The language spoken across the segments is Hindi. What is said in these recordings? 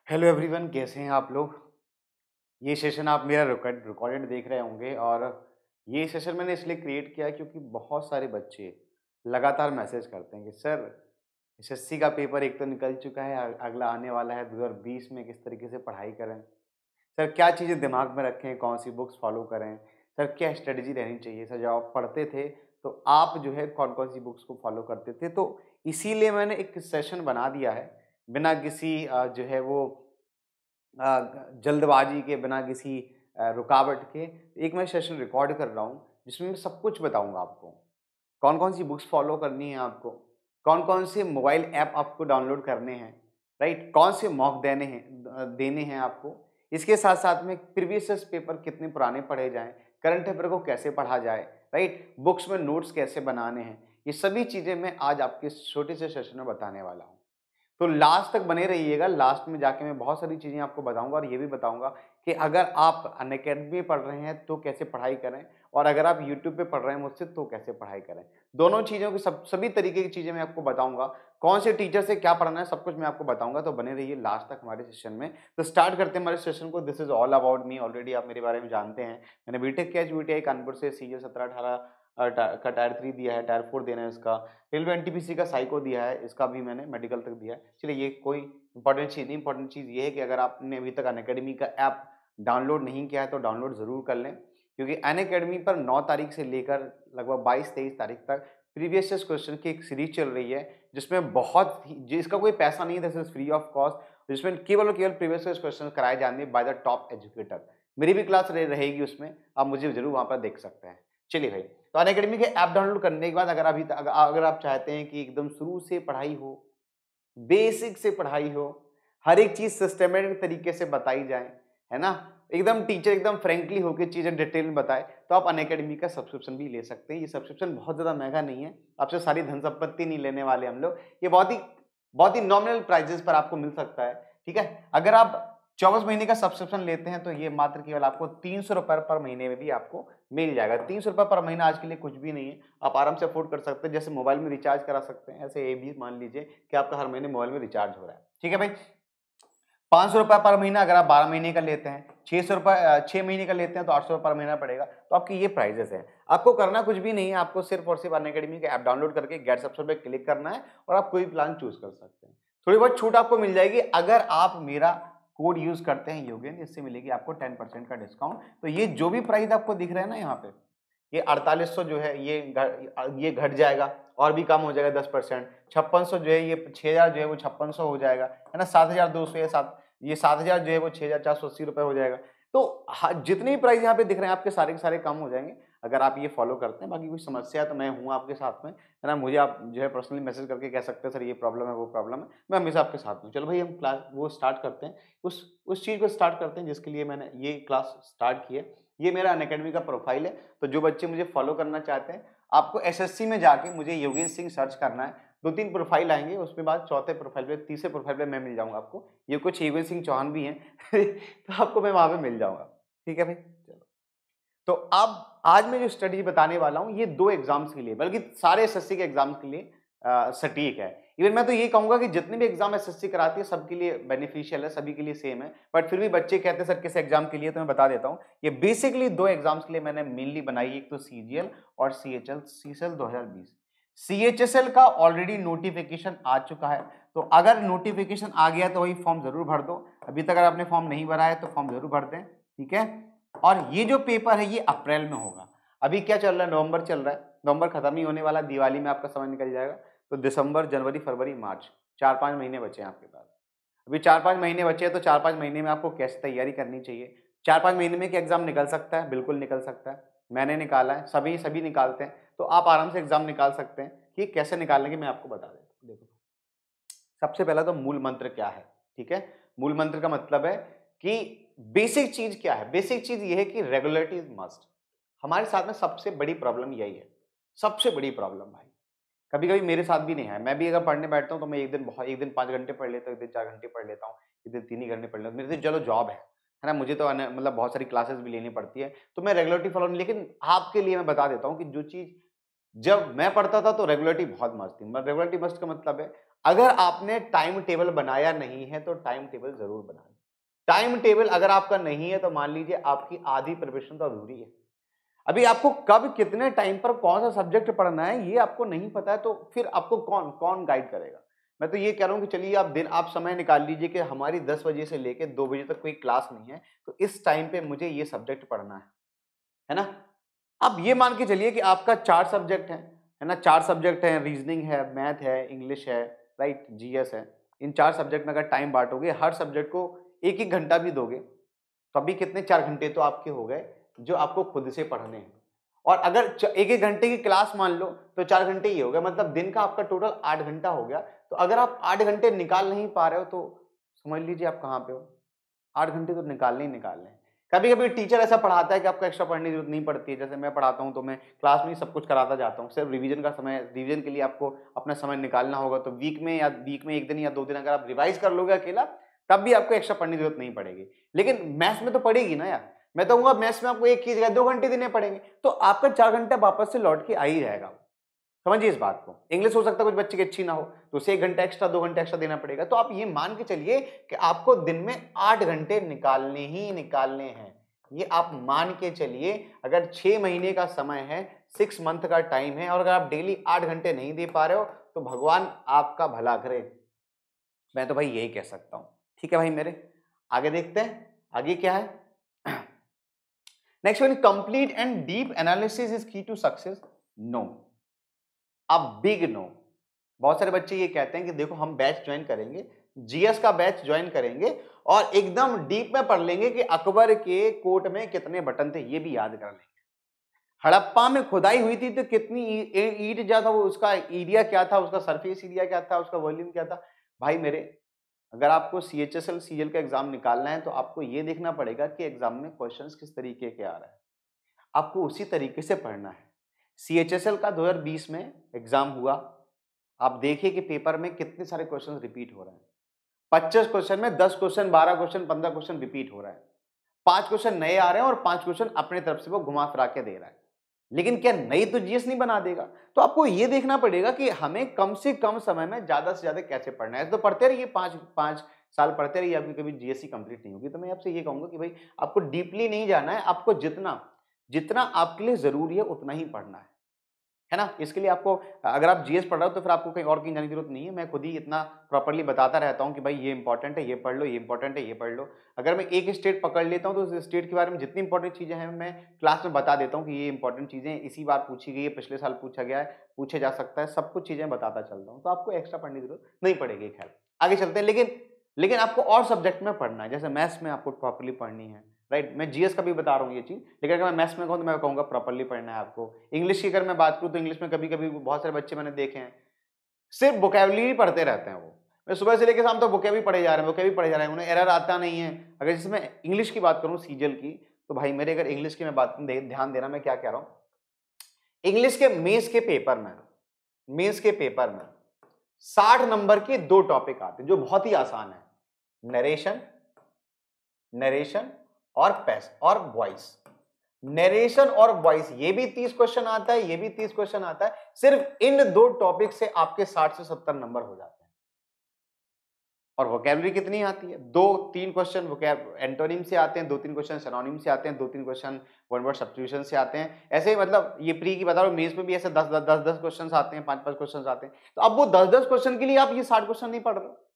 हेलो एवरीवन, कैसे हैं आप लोग। ये सेशन आप मेरा रिकॉर्डेड देख रहे होंगे और ये सेशन मैंने इसलिए क्रिएट किया क्योंकि बहुत सारे बच्चे लगातार मैसेज करते हैं कि सर एसएससी का पेपर एक तो निकल चुका है, अगला आने वाला है 2020 में, किस तरीके से पढ़ाई करें। सर क्या चीज़ें दिमाग में रखें, कौन सी बुक्स फॉलो करें। सर क्या स्ट्रेटजी रहनी चाहिए। सर जब आप पढ़ते थे तो आप जो है कौन कौन सी बुक्स को फॉलो करते थे। तो इसीलिए मैंने एक सेशन बना दिया है बिना किसी जो है वो जल्दबाजी के, बिना किसी रुकावट के। एक मैं सेशन रिकॉर्ड कर रहा हूँ जिसमें मैं सब कुछ बताऊँगा आपको। कौन-कौन सी बुक्स फ़ॉलो करनी है आपको, कौन-कौन से मोबाइल ऐप आपको डाउनलोड करने हैं, राइट? कौन से मॉक देने हैं आपको। इसके साथ-साथ में प्रीवियस पेपर कितने पुराने पढ़े जाएँ, करंट अफेयर को कैसे पढ़ा जाए, राइट? बुक्स में नोट्स कैसे बनाने हैं, ये सभी चीज़ें मैं आज आपके इस छोटे से सेशन में बताने वाला हूँ। तो लास्ट तक बने रहिएगा, लास्ट में जाके मैं बहुत सारी चीज़ें आपको बताऊँगा और ये भी बताऊँगा कि अगर आप अनअकैडमी में पढ़ रहे हैं तो कैसे पढ़ाई करें और अगर आप यूट्यूब पे पढ़ रहे हैं मुझसे तो कैसे पढ़ाई करें। दोनों चीज़ों की सभी तरीके की चीज़ें मैं आपको बताऊँगा। कौन से टीचर से क्या पढ़ना है सब कुछ मैं आपको बताऊँगा, तो बने रहिए लास्ट तक हमारे सेशन में। तो स्टार्ट करते हैं हमारे सेशन को। This is all about me. Already आप मेरे बारे में जानते हैं। मैंने बीटेक किया एचबीटीआई कानपुर से, सीजीएल 17-18 का टायर 3 दिया है, टायर 4 देना है इसका। रेलवे एनटीपीसी का साइको दिया है, इसका भी मैंने मेडिकल तक दिया है। चलिए ये कोई इम्पोर्टेंट चीज़ नहीं, इम्पोर्टेंट चीज़ ये है कि अगर आपने अभी तक अनअकैडमी का ऐप डाउनलोड नहीं किया है तो डाउनलोड ज़रूर कर लें। क्योंकि अनअकैडमी पर 9 तारीख से लेकर लगभग 22-23 तारीख तक प्रीवियस ईयर्स क्वेश्चन की एक सीरीज़ चल रही है, जिसमें बहुत ही जिसका कोई पैसा नहीं है, this is free of cost, जिसमें केवल और केवल प्रीवियस ईयर्स क्वेश्चन कराए जाएँगे बाय द टॉप एजुकेटर। मेरी भी क्लास रहेगी उसमें, आप मुझे ज़रूर वहाँ पर देख सकते हैं। चलिए भाई, तो अनअकैडमी के ऐप डाउनलोड करने के बाद अगर आप चाहते हैं कि एकदम शुरू से पढ़ाई हो, बेसिक से पढ़ाई हो, हर एक चीज़ सिस्टमैटिक तरीके से बताई जाए, है ना? एकदम टीचर एकदम फ्रैंकली होके चीज़ें डिटेल में बताए, तो आप अनअकैडमी का सब्सक्रिप्शन भी ले सकते हैं। ये सब्सक्रिप्शन बहुत ज़्यादा महँगा नहीं है, आपसे सारी धन संपत्ति नहीं लेने वाले हम लोग। ये बहुत ही नॉमिनल प्राइसेज़ पर आपको मिल सकता है, ठीक है? अगर आप 24 महीने का सब्सक्रिप्शन लेते हैं, तो ये मात्र केवल आपको ₹300 पर महीने में भी आपको मिल जाएगा। ₹300 पर महीना आज के लिए कुछ भी नहीं है, आप आराम से अफ़ोर्ड कर सकते हैं। जैसे मोबाइल में रिचार्ज करा सकते हैं, ऐसे ये भी मान लीजिए कि आपका हर महीने मोबाइल में रिचार्ज हो रहा है। ठीक है भाई? ₹500 पर महीना अगर आप 12 महीने का लेते हैं, ₹600 6 महीने का लेते हैं तो ₹800 पर महीना पड़ेगा। तो आपकी ये प्राइसेज़ हैं। आपको करना कुछ भी नहीं है, आपको सिर्फ़ और सिर्फ़ अनअकैडमी का ऐप डाउनलोड करके गेट सब्सक्रिप्शन पे क्लिक करना है और आप कोई प्लान चूज़ कर सकते हैं। थोड़ी बहुत छूट आपको मिल जाएगी अगर आप मेरा कोड यूज़ करते हैं योगेन, इससे मिलेगी आपको 10% का डिस्काउंट। तो ये जो भी प्राइस आपको दिख रहा है ना यहाँ पे, ये 4800 जो है ये घट जाएगा और भी कम हो जाएगा 10%। 5600 जो है, ये 6000 जो है वो 5600 हो जाएगा, है ना? 7200 ये 7000 जो है वो 6480 रुपए हो जाएगा। तो जितने भी प्राइस यहाँ पे दिख रहे हैं आपके सारे के सारे कम हो जाएँगे, अगर आप ये फॉलो करते हैं। बाकी कोई समस्या है तो मैं हूँ आपके साथ में, है ना? मुझे आप जो है पर्सनली मैसेज करके कह सकते हैं सर ये प्रॉब्लम है, वो प्रॉब्लम है। मैं हमेशा आपके साथ हूँ। चलो भाई हम क्लास वो स्टार्ट करते हैं। उस चीज़ को स्टार्ट करते हैं जिसके लिए मैंने ये क्लास स्टार्ट की है। ये मेरा अनअकैडमी का प्रोफाइल है। तो जो बच्चे मुझे फॉलो करना चाहते हैं, आपको एसएससी में जाके मुझे योगेश सिंह सर्च करना है। 2-3 प्रोफाइल आएँगे, उसके बाद चौथे प्रोफाइल पे, तीसरे प्रोफाइल पे मैं मिल जाऊँगा आपको। ये कुछ योगेश सिंह चौहान भी हैं तो आपको मैं वहाँ पे मिल जाऊँगा। ठीक है भाई? चलो। तो अब आज मैं जो स्ट्रेटजी बताने वाला हूँ, ये 2 एग्ज़ाम्स के लिए, बल्कि सारे एसएससी के एग्ज़ाम्स के लिए सटीक है। इवन मैं तो ये कहूँगा कि जितने भी एग्ज़ाम एसएससी कराती है, सबके लिए बेनिफिशियल है, सभी के लिए सेम है। बट फिर भी बच्चे कहते हैं सर किस एग्ज़ाम के लिए, तो मैं बता देता हूँ। ये बेसिकली 2 एग्ज़ाम्स के लिए मैंने मेनली बनाई है, एक तो सीजीएल और सीएचएल 2020। सीएचएसएल का ऑलरेडी नोटिफ़िकेशन आ चुका है, तो अगर नोटिफ़िकेशन आ गया तो वही फॉर्म ज़रूर भर दो। अभी तक अगर आपने फॉर्म नहीं भरा है तो फॉर्म ज़रूर भर दें, ठीक है? और ये जो पेपर है ये अप्रैल में होगा। अभी क्या चल रहा है, नवंबर चल रहा है, नवंबर खत्म ही होने वाला है, दिवाली में आपका समय निकल जाएगा। तो दिसंबर, जनवरी, फरवरी, मार्च 4-5 महीने बचे हैं आपके पास। अभी 4-5 महीने बचे हैं तो 4-5 महीने में आपको कैसे तैयारी करनी चाहिए। 4-5 महीने में क्या एग्ज़ाम निकल सकता है? बिल्कुल निकल सकता है। मैंने निकाला है, सभी निकालते हैं। तो आप आराम से एग्ज़ाम निकाल सकते हैं कि कैसे निकालेंगे मैं आपको बता देता हूँ। देखो, सबसे पहला तो मूल मंत्र क्या है, ठीक है? मूल मंत्र का मतलब है कि बेसिक चीज़ क्या है? बेसिक चीज़ ये है कि रेगुलरिटी इज़ मस्ट। हमारे साथ में सबसे बड़ी प्रॉब्लम यही है, सबसे बड़ी प्रॉब्लम भाई। कभी-कभी मेरे साथ भी नहीं है, मैं भी अगर पढ़ने बैठता हूँ तो मैं एक दिन 5 घंटे पढ़ लेता हूँ, एक दिन 4 घंटे पढ़ लेता हूँ, एक दिन 3 ही घंटे पढ़ लेता हूँ। मेरी तो चलो जॉब है ना? मुझे तो मतलब बहुत सारी क्लासेस भी लेनी पड़ती है, तो मैं रेगुलरिटी फॉलो नहीं, लेकिन आपके लिए मैं बता देता हूँ कि जो चीज़ जब मैं पढ़ता था तो रेगुलरिटी बहुत मस्त थी। रेगुलरिटी मस्त का मतलब है, अगर आपने टाइम टेबल बनाया नहीं है तो टाइम टेबल जरूर बनाना। टाइम टेबल अगर आपका नहीं है तो मान लीजिए आपकी आधी प्रिपरेशन तो अधूरी है। अभी आपको कब कितने टाइम पर कौन सा सब्जेक्ट पढ़ना है ये आपको नहीं पता है, तो फिर आपको कौन कौन गाइड करेगा? मैं तो ये कह रहा हूँ कि चलिए आप समय निकाल लीजिए कि हमारी 10 बजे से लेके 2 बजे तक कोई क्लास नहीं है, तो इस टाइम पे मुझे ये सब्जेक्ट पढ़ना है ना? अब ये मान के चलिए कि आपका 4 सब्जेक्ट है ना? 4 सब्जेक्ट हैं, रीजनिंग है, मैथ है, इंग्लिश है, राइट? जीएस है। इन 4 सब्जेक्ट में अगर टाइम बाँटोगे, हर सब्जेक्ट को 1-1 घंटा भी दोगे, तो अभी कितने 4 घंटे तो आपके हो गए, जो आपको खुद से पढ़ने हैं। और अगर 1-1 घंटे की क्लास मान लो, तो 4 घंटे ही हो गए, मतलब दिन का आपका टोटल 8 घंटा हो गया। तो अगर आप 8 घंटे निकाल नहीं पा रहे हो, तो समझ लीजिए आप कहाँ पे हो। 8 घंटे तो निकालने ही निकालने हैं। कभी-कभी टीचर ऐसा पढ़ाता है कि आपको एक्स्ट्रा पढ़ने की जरूरत नहीं पड़ती है। जैसे मैं पढ़ाता हूँ तो मैं क्लास में ही सब कुछ कराता जाता हूँ। सिर्फ रिवीजन के लिए आपको अपना समय निकालना होगा, तो वीक में 1 दिन या 2 दिन अगर आप रिवाइज कर लोगे अकेला, तब भी आपको एक्स्ट्रा पढ़ने की जरूरत नहीं पड़ेगी। लेकिन मैथ्स में तो पड़ेगी ना यार। मैं तो कहूँगा मैथ्स में आपको 1 की जगह 2 घंटे देने पड़ेंगे, तो आपका 4 घंटा वापस से लौट के आ ही जाएगा। समझिए इस बात को। इंग्लिश हो सकता है कुछ बच्चे की अच्छी ना हो, तो उसे 1 घंटा एक्स्ट्रा 2 घंटे एक्स्ट्रा देना पड़ेगा। तो आप ये मान के चलिए कि आपको दिन में 8 घंटे निकालने ही निकालने हैं। ये आप मान के चलिए, अगर 6 महीने का समय है, 6 मंथ का टाइम है, और अगर आप डेली 8 घंटे नहीं दे पा रहे हो, तो भगवान आपका भला करे। मैं तो भाई यही कह सकता हूं। ठीक है भाई मेरे, आगे देखते हैं आगे क्या है। Next one, complete and deep analysis is की टू सक्सेस। नो, अब बिग नो। बहुत सारे बच्चे ये कहते हैं कि देखो हम बैच ज्वाइन करेंगे, जीएस का बैच ज्वाइन करेंगे और एकदम डीप में पढ़ लेंगे कि अकबर के कोट में कितने बटन थे, ये भी याद कर लेंगे। हड़प्पा में खुदाई हुई थी तो कितनी ईंट जो था वो उसका एरिया क्या था, उसका सरफेस एरिया क्या था, उसका वॉल्यूम क्या था। भाई मेरे, अगर आपको सीएचएसएल सीजीएल का एग्जाम निकालना है तो आपको ये देखना पड़ेगा कि एग्जाम में क्वेश्चंस किस तरीके के आ रहा है, आपको उसी तरीके से पढ़ना है। सीएचएसएल का 2020 में एग्जाम हुआ, आप देखिए कि पेपर में कितने सारे क्वेश्चन रिपीट हो रहे हैं। 25 क्वेश्चन में 10 क्वेश्चन, 12 क्वेश्चन, 15 क्वेश्चन रिपीट हो रहा है। 5 क्वेश्चन नए आ रहे हैं और 5 क्वेश्चन अपने तरफ से वो घुमा फिरा के दे रहा है। लेकिन क्या नई तो जीएस नहीं बना देगा? तो आपको ये देखना पड़ेगा कि हमें कम से कम समय में ज्यादा से ज्यादा कैसे पढ़ना है। तो पढ़ते रहिए, 5 साल पढ़ते रहिए, आपकी कभी जीएससी कंप्लीट नहीं होगी। तो मैं आपसे ये कहूंगा कि भाई आपको डीपली नहीं जाना है, आपको जितना जितना आपके लिए जरूरी है उतना ही पढ़ना है ना? इसके लिए आपको, अगर आप जीएस पढ़ रहे हो तो फिर आपको कहीं और कहीं जाने की जरूरत नहीं है। मैं खुद ही इतना प्रॉपर्ली बताता रहता हूँ कि भाई ये इंपॉर्टेंट है, ये पढ़ लो, ये इंपॉर्टेंट है, ये पढ़ लो। अगर मैं एक स्टेट पकड़ लेता हूँ तो उस स्टेट के बारे में जितनी इंपॉर्टेंट चीजें हैं मैं क्लास में बता देता हूँ कि ये इंपॉर्टेंट चीजें इसी बार पूछी गई है, पिछले साल पूछा गया है, पूछे जा सकता है, सब कुछ चीजें बताता चलता हूँ। तो आपको एक्स्ट्रा पढ़ने की जरूरत नहीं पड़ेगी। खैर आगे चलते हैं। लेकिन आपको और सब्जेक्ट में पढ़ना है, जैसे मैथ्स में आपको प्रॉपर्ली पढ़नी है, राइट? मैं जीएस का भी बता रहा हूँ ये चीज, लेकिन अगर मैं मैथ्स में कहूँ तो मैं कहूँगा प्रॉपर्ली पढ़ना है आपको। इंग्लिश की अगर मैं बात करूँ तो इंग्लिश में कभी कभी बहुत सारे बच्चे मैंने देखे हैं सिर्फ वोकैबुलरी पढ़ते रहते हैं। वो मैं सुबह से लेकर शाम तक वोकैबुलरी पढ़े जा रहे हैं, वोकैबुलरी पढ़े जा रहे हैं, उन्हें एरर आता नहीं है। अगर जैसे मैं इंग्लिश की बात करूँ सीजीएल की, तो भाई मेरे अगर इंग्लिश की मैं बात करूँ, ध्यान देना मैं क्या कह रहा हूँ। इंग्लिश के मेंस के पेपर में 60 नंबर के 2 टॉपिक आते हैं जो बहुत ही आसान है, नरेशन और पैस और वॉइस। नरेशन और वॉइस ये भी 30 क्वेश्चन आता है, ये भी 30 क्वेश्चन आता है। सिर्फ इन 2 टॉपिक से आपके 60 से 70 नंबर हो जाते हैं। और वोकैबुलरी कितनी आती है? 2-3 क्वेश्चन एंटोनिम से आते हैं, 2-3 क्वेश्चन सिनोनिम से आते हैं, 2-3 क्वेश्चन वन वर्ड सब्स्टिट्यूशन से आते हैं। ऐसे ही मतलब ये प्री की बता रहा हूं, मेंस में भी ऐसे 10 क्वेश्चन आते हैं, 5-5 क्वेश्चन आते हैं। तो अब वो 10 क्वेश्चन के लिए आप ये 60 क्वेश्चन नहीं पढ़ रहे।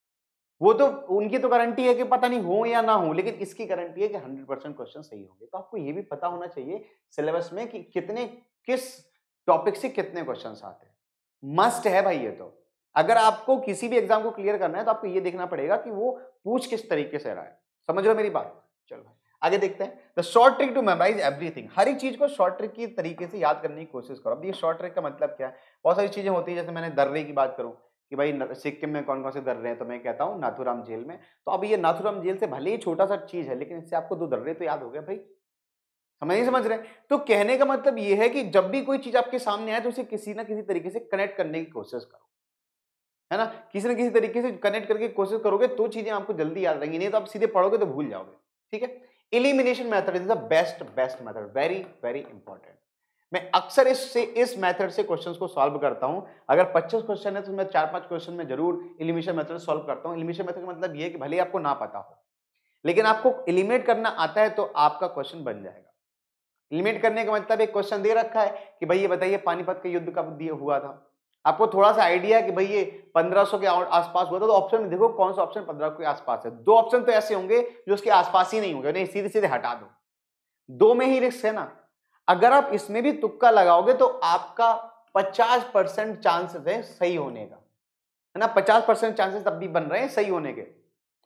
वो तो उनकी तो गारंटी है कि पता नहीं हो या ना हो, लेकिन इसकी गारंटी है कि 100% क्वेश्चन सही होंगे। तो आपको ये भी पता होना चाहिए सिलेबस में कि किस टॉपिक से कितने क्वेश्चन आते हैं। मस्ट है भाई ये तो। अगर आपको किसी भी एग्जाम को क्लियर करना है तो आपको ये देखना पड़ेगा कि वो पूछ किस तरीके से रहा है। समझ रहे हो मेरी बात? चलो भाई आगे देखते हैं। The short trick to memorise everything. हर एक चीज को शॉर्ट ट्रिक की तरीके से याद करने की कोशिश करो। अब ये शॉर्ट ट्रिक का मतलब क्या है? बहुत सारी चीजें होती है, जैसे मैंने दर्रे की बात करूं कि भाई सिक्किम में कौन कौन से दर्रे हैं, तो मैं कहता हूँ नाथुराम जेल में। तो अब ये नाथुराम जेल से भले ही छोटा सा चीज है, लेकिन इससे आपको 2 दर्रे तो याद हो गए भाई। समझ नहीं समझ रहे? तो कहने का मतलब ये है कि जब भी कोई चीज आपके सामने आए तो उसे किसी ना किसी तरीके से कनेक्ट करने की कोशिश करो, है ना? किसी न किसी तरीके से कनेक्ट करके कोशिश करोगे तो चीजें आपको जल्दी याद रहेंगी, नहीं तो आप सीधे पढ़ोगे तो भूल जाओगे। ठीक है? Elimination method is the best method, very very important. मैं अक्सर इस मेथड से क्वेश्चंस को सॉल्व करता हूं। अगर 25 क्वेश्चन है तो मैं 4-5 क्वेश्चन में जरूर एलिमिनेशन मेथड सॉल्व करता हूं। एलिमिनेशन मेथड का मतलब ये है कि भले ही आपको ना पता हो, लेकिन आपको एलिमिनेट करना आता है तो आपका क्वेश्चन बन जाएगा। एलिमिनेट करने का मतलब एक क्वेश्चन दे रखा है कि भाई ये बताइए पानीपत का युद्ध कब हुआ था। आपको थोड़ा सा आइडिया है कि भाई ये 1500 के आसपास हुआ था, तो ऑप्शन में देखो कौन सा ऑप्शन 1500 के आसपास है। 2 ऑप्शन तो ऐसे होंगे जो उसके आसपास ही नहीं होंगे, उन्हें सीधे सीधे हटा दो। 2 में ही रिस्क है ना। अगर आप इसमें भी तुक्का लगाओगे तो आपका 50% चांसेस है सही होने का, है ना। 50% चांसेस तब भी बन रहे हैं सही होने के,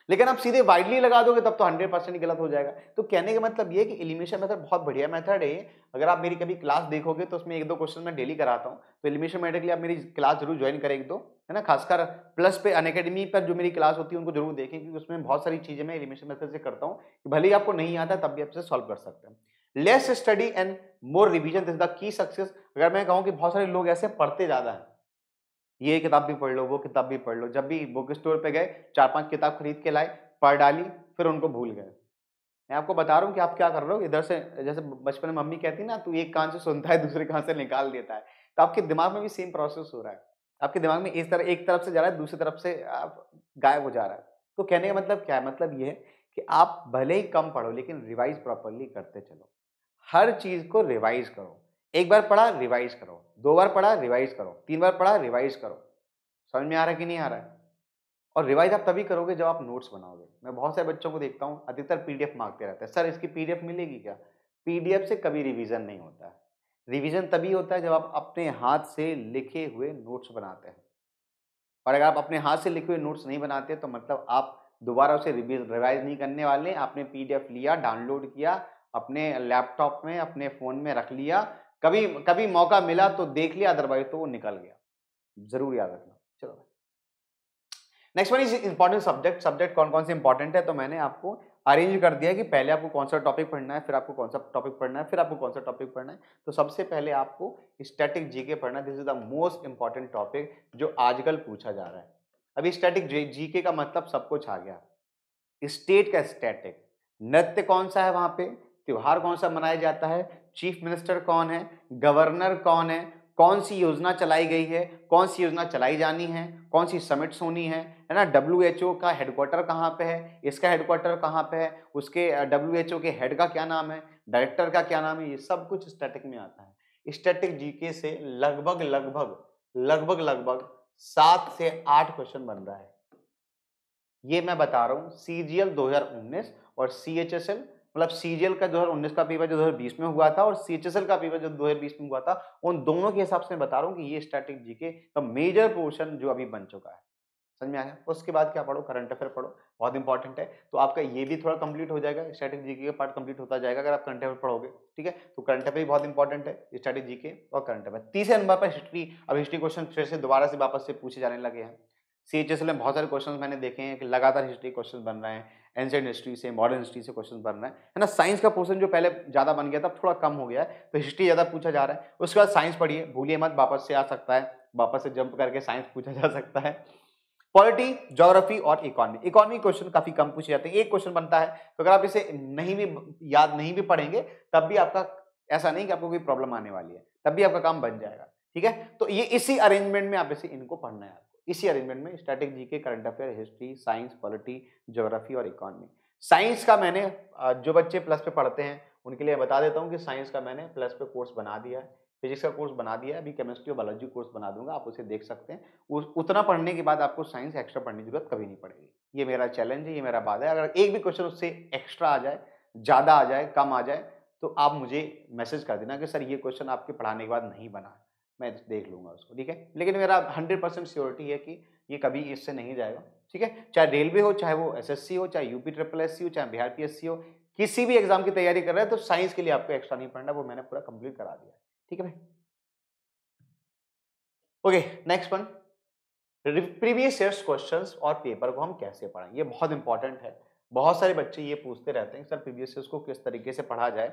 लेकिन आप सीधे वाइडली लगा दोगे तब तो 100% गलत हो जाएगा। तो कहने का मतलब ये है कि एलिमिनेशन मेथड बहुत बढ़िया मेथड है। अगर आप मेरी कभी क्लास देखोगे तो उसमें 1-2 क्वेश्चन मैं डेली कराता हूँ, तो एलिमिनेशन मेथड के लिए आप मेरी क्लास जरूर ज्वाइन करें 1-2, है ना। खासकर प्लस पे अनअकैडमी पर जो मेरी क्लास होती है उनको जरूर देखें, क्योंकि उसमें बहुत सारी चीजें मैं एलिमिनेशन मेथड से करता हूँ कि भले ही आपको नहीं आता तब भी आप सॉल्व कर सकते हैं। Less study and more revision is the key success. अगर मैं कहूँ कि बहुत सारे लोग ऐसे पढ़ते ज्यादा है, ये किताब भी पढ़ लो, वो किताब भी पढ़ लो, जब भी बुक स्टोर पे गए 4-5 किताब खरीद के लाए, पढ़ डाली, फिर उनको भूल गए। मैं आपको बता रहा हूँ कि आप क्या कर रहे हो, इधर से जैसे बचपन में मम्मी कहती ना, तू एक कान से सुनता है दूसरे कान से निकाल देता है, तो आपके दिमाग में भी सेम प्रोसेस हो रहा है। आपके दिमाग में इस तरह एक तरफ से जा रहा है, दूसरी तरफ से आप गायब हो जा रहा है। तो कहने का मतलब क्या है, मतलब ये है कि आप भले ही कम पढ़ो लेकिन रिवाइज प्रॉपरली करते चलो। हर चीज को रिवाइज करो। एक बार पढ़ा रिवाइज करो, 2 बार पढ़ा रिवाइज करो, 3 बार पढ़ा रिवाइज करो। समझ में आ रहा है कि नहीं आ रहा है? और रिवाइज आप तभी करोगे जब आप नोट्स बनाओगे। मैं बहुत सारे बच्चों को देखता हूँ अधिकतर पीडीएफ मांगते रहते हैं, सर इसकी पीडीएफ मिलेगी क्या? पीडीएफ से कभी रिवीजन नहीं होता है। रिवीजन तभी होता है जब आप अपने हाथ से लिखे हुए नोट्स बनाते हैं। और अगर आप अपने हाथ से लिखे हुए नोट्स नहीं बनाते तो मतलब आप दोबारा उसे रिवाइज नहीं करने वाले। आपने पीडीएफ लिया, डाउनलोड किया, अपने लैपटॉप में अपने फोन में रख लिया, कभी कभी मौका मिला तो देख लिया, अदरवाइज तो वो निकल गया। जरूर याद रखना। चलो next one is important subject. Subject कौन कौन से इंपॉर्टेंट है, तो मैंने आपको अरेंज कर दिया है कि पहले आपको कौन सा टॉपिक पढ़ना है, फिर आपको कौन सा टॉपिक पढ़ना है, फिर आपको कौन सा टॉपिक पढ़ना है। तो सबसे पहले आपको स्टैटिक जीके पढ़ना है। This is the most important topic जो आजकल पूछा जा रहा है। अभी स्टैटिक जीके का मतलब सबको छा गया। स्टेट का स्टैटिक, नृत्य कौन सा है वहां पे, त्योहार कौन सा मनाया जाता है, चीफ मिनिस्टर कौन है, गवर्नर कौन है, कौन सी योजना चलाई गई है, कौन सी योजना चलाई जानी है, कौन सी समिट्स होनी है ना। डब्ल्यूएचओ का हेडक्वार्टर कहाँ पे है, इसका हेडक्वार्टर कहाँ पे है, उसके डब्ल्यूएचओ के हेड का क्या नाम है, डायरेक्टर का क्या नाम है, ये सब कुछ स्टैटिक में आता है। स्टैटिक जीके से लगभग लगभग लगभग लगभग 7 से 8 क्वेश्चन बन रहा है। ये मैं बता रहा हूँ सीजीएल 2019 और सीएचएसएल, मतलब सीजीएल का 2019 का पेपर जो 2020 में हुआ था और सीएचएसएल का पेपर जो 2020 में हुआ था, उन दोनों के हिसाब से मैं बता रहा हूँ कि ये स्टैटिक जीके का मेजर पोर्शन जो अभी बन चुका है। समझ में आया? उसके बाद क्या पढ़ो, करंट अफेयर पढ़ो, बहुत इंपॉर्टेंट है। तो आपका ये भी थोड़ा कंप्लीट हो जाएगा, स्टैटिक जीके का पार्ट कंप्लीट होता जाएगा अगर आप करंट अफेयर पढ़ोगे। ठीक है, तो करंट अफेयर भी बहुत इंपॉर्टेंट है, स्टैटिक जीके और करंट अफेयर। तीसरे नंबर पर हिस्ट्री। अब हिस्ट्री क्वेश्चन फिर से दोबारा से वापस से पूछे जाने लगे हैं। सीएचएसएल में बहुत सारे क्वेश्चन मैंने देखे हैं कि लगातार हिस्ट्री क्वेश्चन बन रहे हैं, एंशिएंट हिस्ट्री से, मॉडर्न हिस्ट्री से क्वेश्चन बन रहे हैं, है ना। साइंस का पोर्शन जो पहले ज्यादा बन गया था अब थोड़ा कम हो गया है, तो हिस्ट्री ज्यादा पूछा जा रहा है। उसके बाद साइंस पढ़िए, भूलिए मत, वापस से आ सकता है, वापस से जंप करके साइंस पूछा जा सकता है। पॉलिटी, ज्योग्राफी और इकोनॉमी। इकोनॉमी क्वेश्चन काफी कम पूछे जाते हैं, एक क्वेश्चन बनता है, तो अगर आप इसे नहीं भी याद नहीं भी पढ़ेंगे तब भी आपका ऐसा नहीं कि आपको कोई प्रॉब्लम आने वाली है, तब भी आपका काम बन जाएगा। ठीक है, तो ये इसी अरेंजमेंट में आप इसे इनको पढ़ना है आपको, इसी अरेंजमेंट में static GK, current affair, history, science, polity, geography और इकोनॉमी। साइंस का मैंने जो बच्चे प्लस पे पढ़ते हैं उनके लिए बता देता हूँ कि साइंस का मैंने प्लस पे कोर्स बना दिया है, फिजिक्स का कोर्स बना दिया है, अभी केमिस्ट्री और बायोलॉजी कोर्स बना दूंगा, आप उसे देख सकते हैं। उतना पढ़ने के बाद आपको साइंस एक्स्ट्रा पढ़ने की जरूरत कभी नहीं पड़ेगी। ये मेरा चैलेंज है, ये मेरा वादा है। अगर एक भी क्वेश्चन उससे एक्स्ट्रा आ जाए, ज्यादा आ जाए, कम आ जाए, तो आप मुझे मैसेज कर देना कि सर ये क्वेश्चन आपके पढ़ाने के बाद नहीं बना है, मैं देख लूंगा उसको। ठीक है, लेकिन मेरा 100% श्योरिटी है कि ये कभी इससे नहीं जाएगा। ठीक है, चाहे रेलवे हो, चाहे वो एसएससी हो, चाहे यूपी ट्रिपल एससी हो, चाहे बिहार पीएससी हो, किसी भी एग्जाम की तैयारी कर रहे हैं तो साइंस के लिए आपको एक्स्ट्रा नहीं पढ़ना, वो मैंने पूरा कंप्लीट करा दिया। ठीक है भाई, okay. Next one, previous years questions और पेपर को हम कैसे पढ़ें, ये बहुत इंपॉर्टेंट है। बहुत सारे बच्चे ये पूछते रहते हैं सर प्रीवियस ईयर्स को किस तरीके से पढ़ा जाए,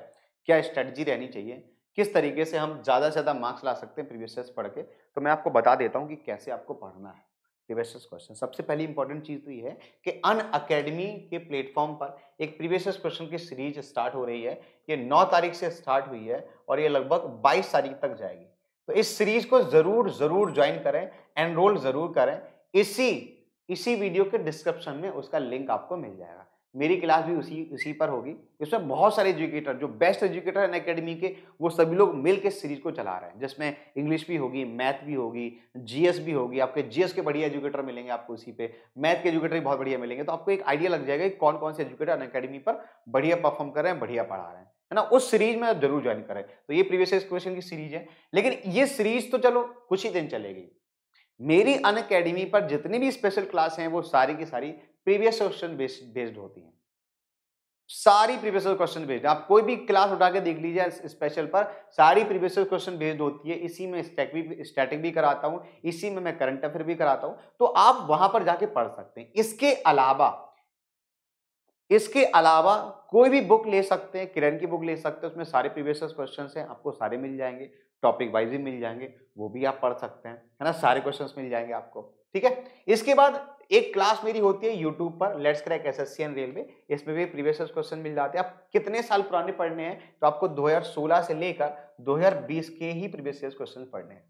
क्या स्ट्रेटजी रहनी चाहिए, किस तरीके से हम ज्यादा से ज्यादा मार्क्स ला सकते हैं प्रीवियस ईयर्स पढ़ के। तो मैं आपको बता देता हूँ कि कैसे आपको पढ़ना है। Previous question. सबसे पहली इंपॉर्टेंट चीज तो ये है कि अन अकेडमी के प्लेटफॉर्म पर एक प्रीवियस क्वेश्चन की सीरीज स्टार्ट हो रही है। ये 9 तारीख से स्टार्ट हुई है और ये लगभग 22 तारीख तक जाएगी। तो इस सीरीज को जरूर जरूर ज्वाइन करें, एनरोल जरूर करें। इसी इसी वीडियो के डिस्क्रिप्शन में उसका लिंक आपको मिल जाएगा। मेरी क्लास भी उसी उसी पर होगी। इसमें बहुत सारे एजुकेटर, जो बेस्ट एजुकेटर हैं अकेडमी के, वो सभी लोग मिलकर सीरीज को चला रहे हैं, जिसमें इंग्लिश भी होगी, मैथ भी होगी, जीएस भी होगी। आपके जीएस के बढ़िया एजुकेटर मिलेंगे आपको उसी पे, मैथ के एजुकेटर भी बहुत बढ़िया मिलेंगे। तो आपको एक आइडिया लग जाएगा कि कौन कौन से एजुकेटर अकेडमी पर बढ़िया परफॉर्म कर रहे हैं, बढ़िया पढ़ा रहे हैं, है ना। उस सीरीज में आप जरूर ज्वाइन करें। तो ये प्रीवियस क्वेश्चन की सीरीज है, लेकिन ये सीरीज तो चलो कुछ ही दिन चलेगी। मेरी अनअकैडमी पर जितनी भी स्पेशल क्लास हैं वो सारी की सारी प्रीवियस क्वेश्चन बेस्ड होती हैं। सारी प्रीवियस क्वेश्चन बेस्ड, आप कोई भी क्लास उठा के देख लीजिए स्पेशल पर, सारी प्रीवियस क्वेश्चन बेस्ड होती है। इसी में स्टैटिक भी कराता हूं, इसी में मैं करंट अफेयर भी कराता हूं। तो आप वहां पर जाके पढ़ सकते हैं। इसके अलावा कोई भी बुक ले सकते हैं, किरण की बुक ले सकते हैं, उसमें सारे प्रीवियस क्वेश्चन हैं, आपको सारे मिल जाएंगे, टॉपिक वाइज भी मिल जाएंगे, वो भी आप पढ़ सकते हैं, है ना। सारे क्वेश्चंस मिल जाएंगे आपको, ठीक है। इसके बाद एक क्लास मेरी होती है यूट्यूब पर, let's crack SSC and railway. इसमें भी प्रीवियस क्वेश्चन मिल जाते हैं। आप कितने साल पुराने पढ़ने हैं, तो आपको 2016 से लेकर 2020 के ही प्रीवियस क्वेश्चन पढ़ने हैं।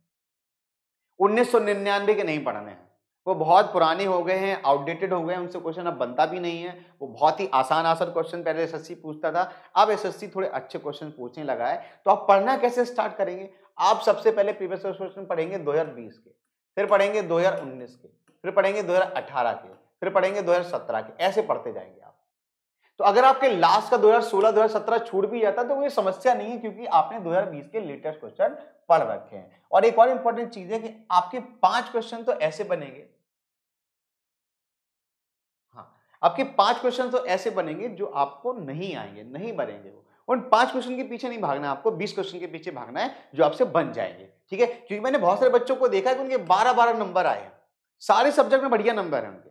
1999 के नहीं पढ़ने हैं, वो बहुत पुराने हो गए हैं, आउटडेटेड हो गए हैं, उनसे क्वेश्चन अब बनता भी नहीं है। वो बहुत ही आसान आसान क्वेश्चन पहले एसएससी पूछता था, अब एसएससी थोड़े अच्छे क्वेश्चन पूछने लगा है। तो आप पढ़ना कैसे स्टार्ट करेंगे? आप सबसे पहले प्रीवियस क्वेश्चन पढ़ेंगे 2020 के, फिर पढ़ेंगे 2019 के, फिर पढ़ेंगे 2018 के, फिर पढ़ेंगे 2017 के, ऐसे पढ़ते जाएंगे आप। तो अगर आपके लास्ट का 2016 2017 छूट भी जाता तो ये समस्या नहीं है, क्योंकि आपने 2020 के लेटेस्ट क्वेश्चन पढ़ रखे हैं। और एक और इंपॉर्टेंट चीज है कि आपके 5 क्वेश्चन तो ऐसे बनेंगे, हाँ, आपके 5 क्वेश्चन तो ऐसे बनेंगे जो आपको नहीं आएंगे, नहीं बनेंगे। वो उन 5 क्वेश्चन के पीछे नहीं भागना, आपको 20 क्वेश्चन के पीछे भागना है जो आपसे बन जाएंगे, ठीक है। क्योंकि मैंने बहुत सारे बच्चों को देखा है कि उनके 12-12 नंबर आए हैं, सारे सब्जेक्ट में बढ़िया नंबर है उनके।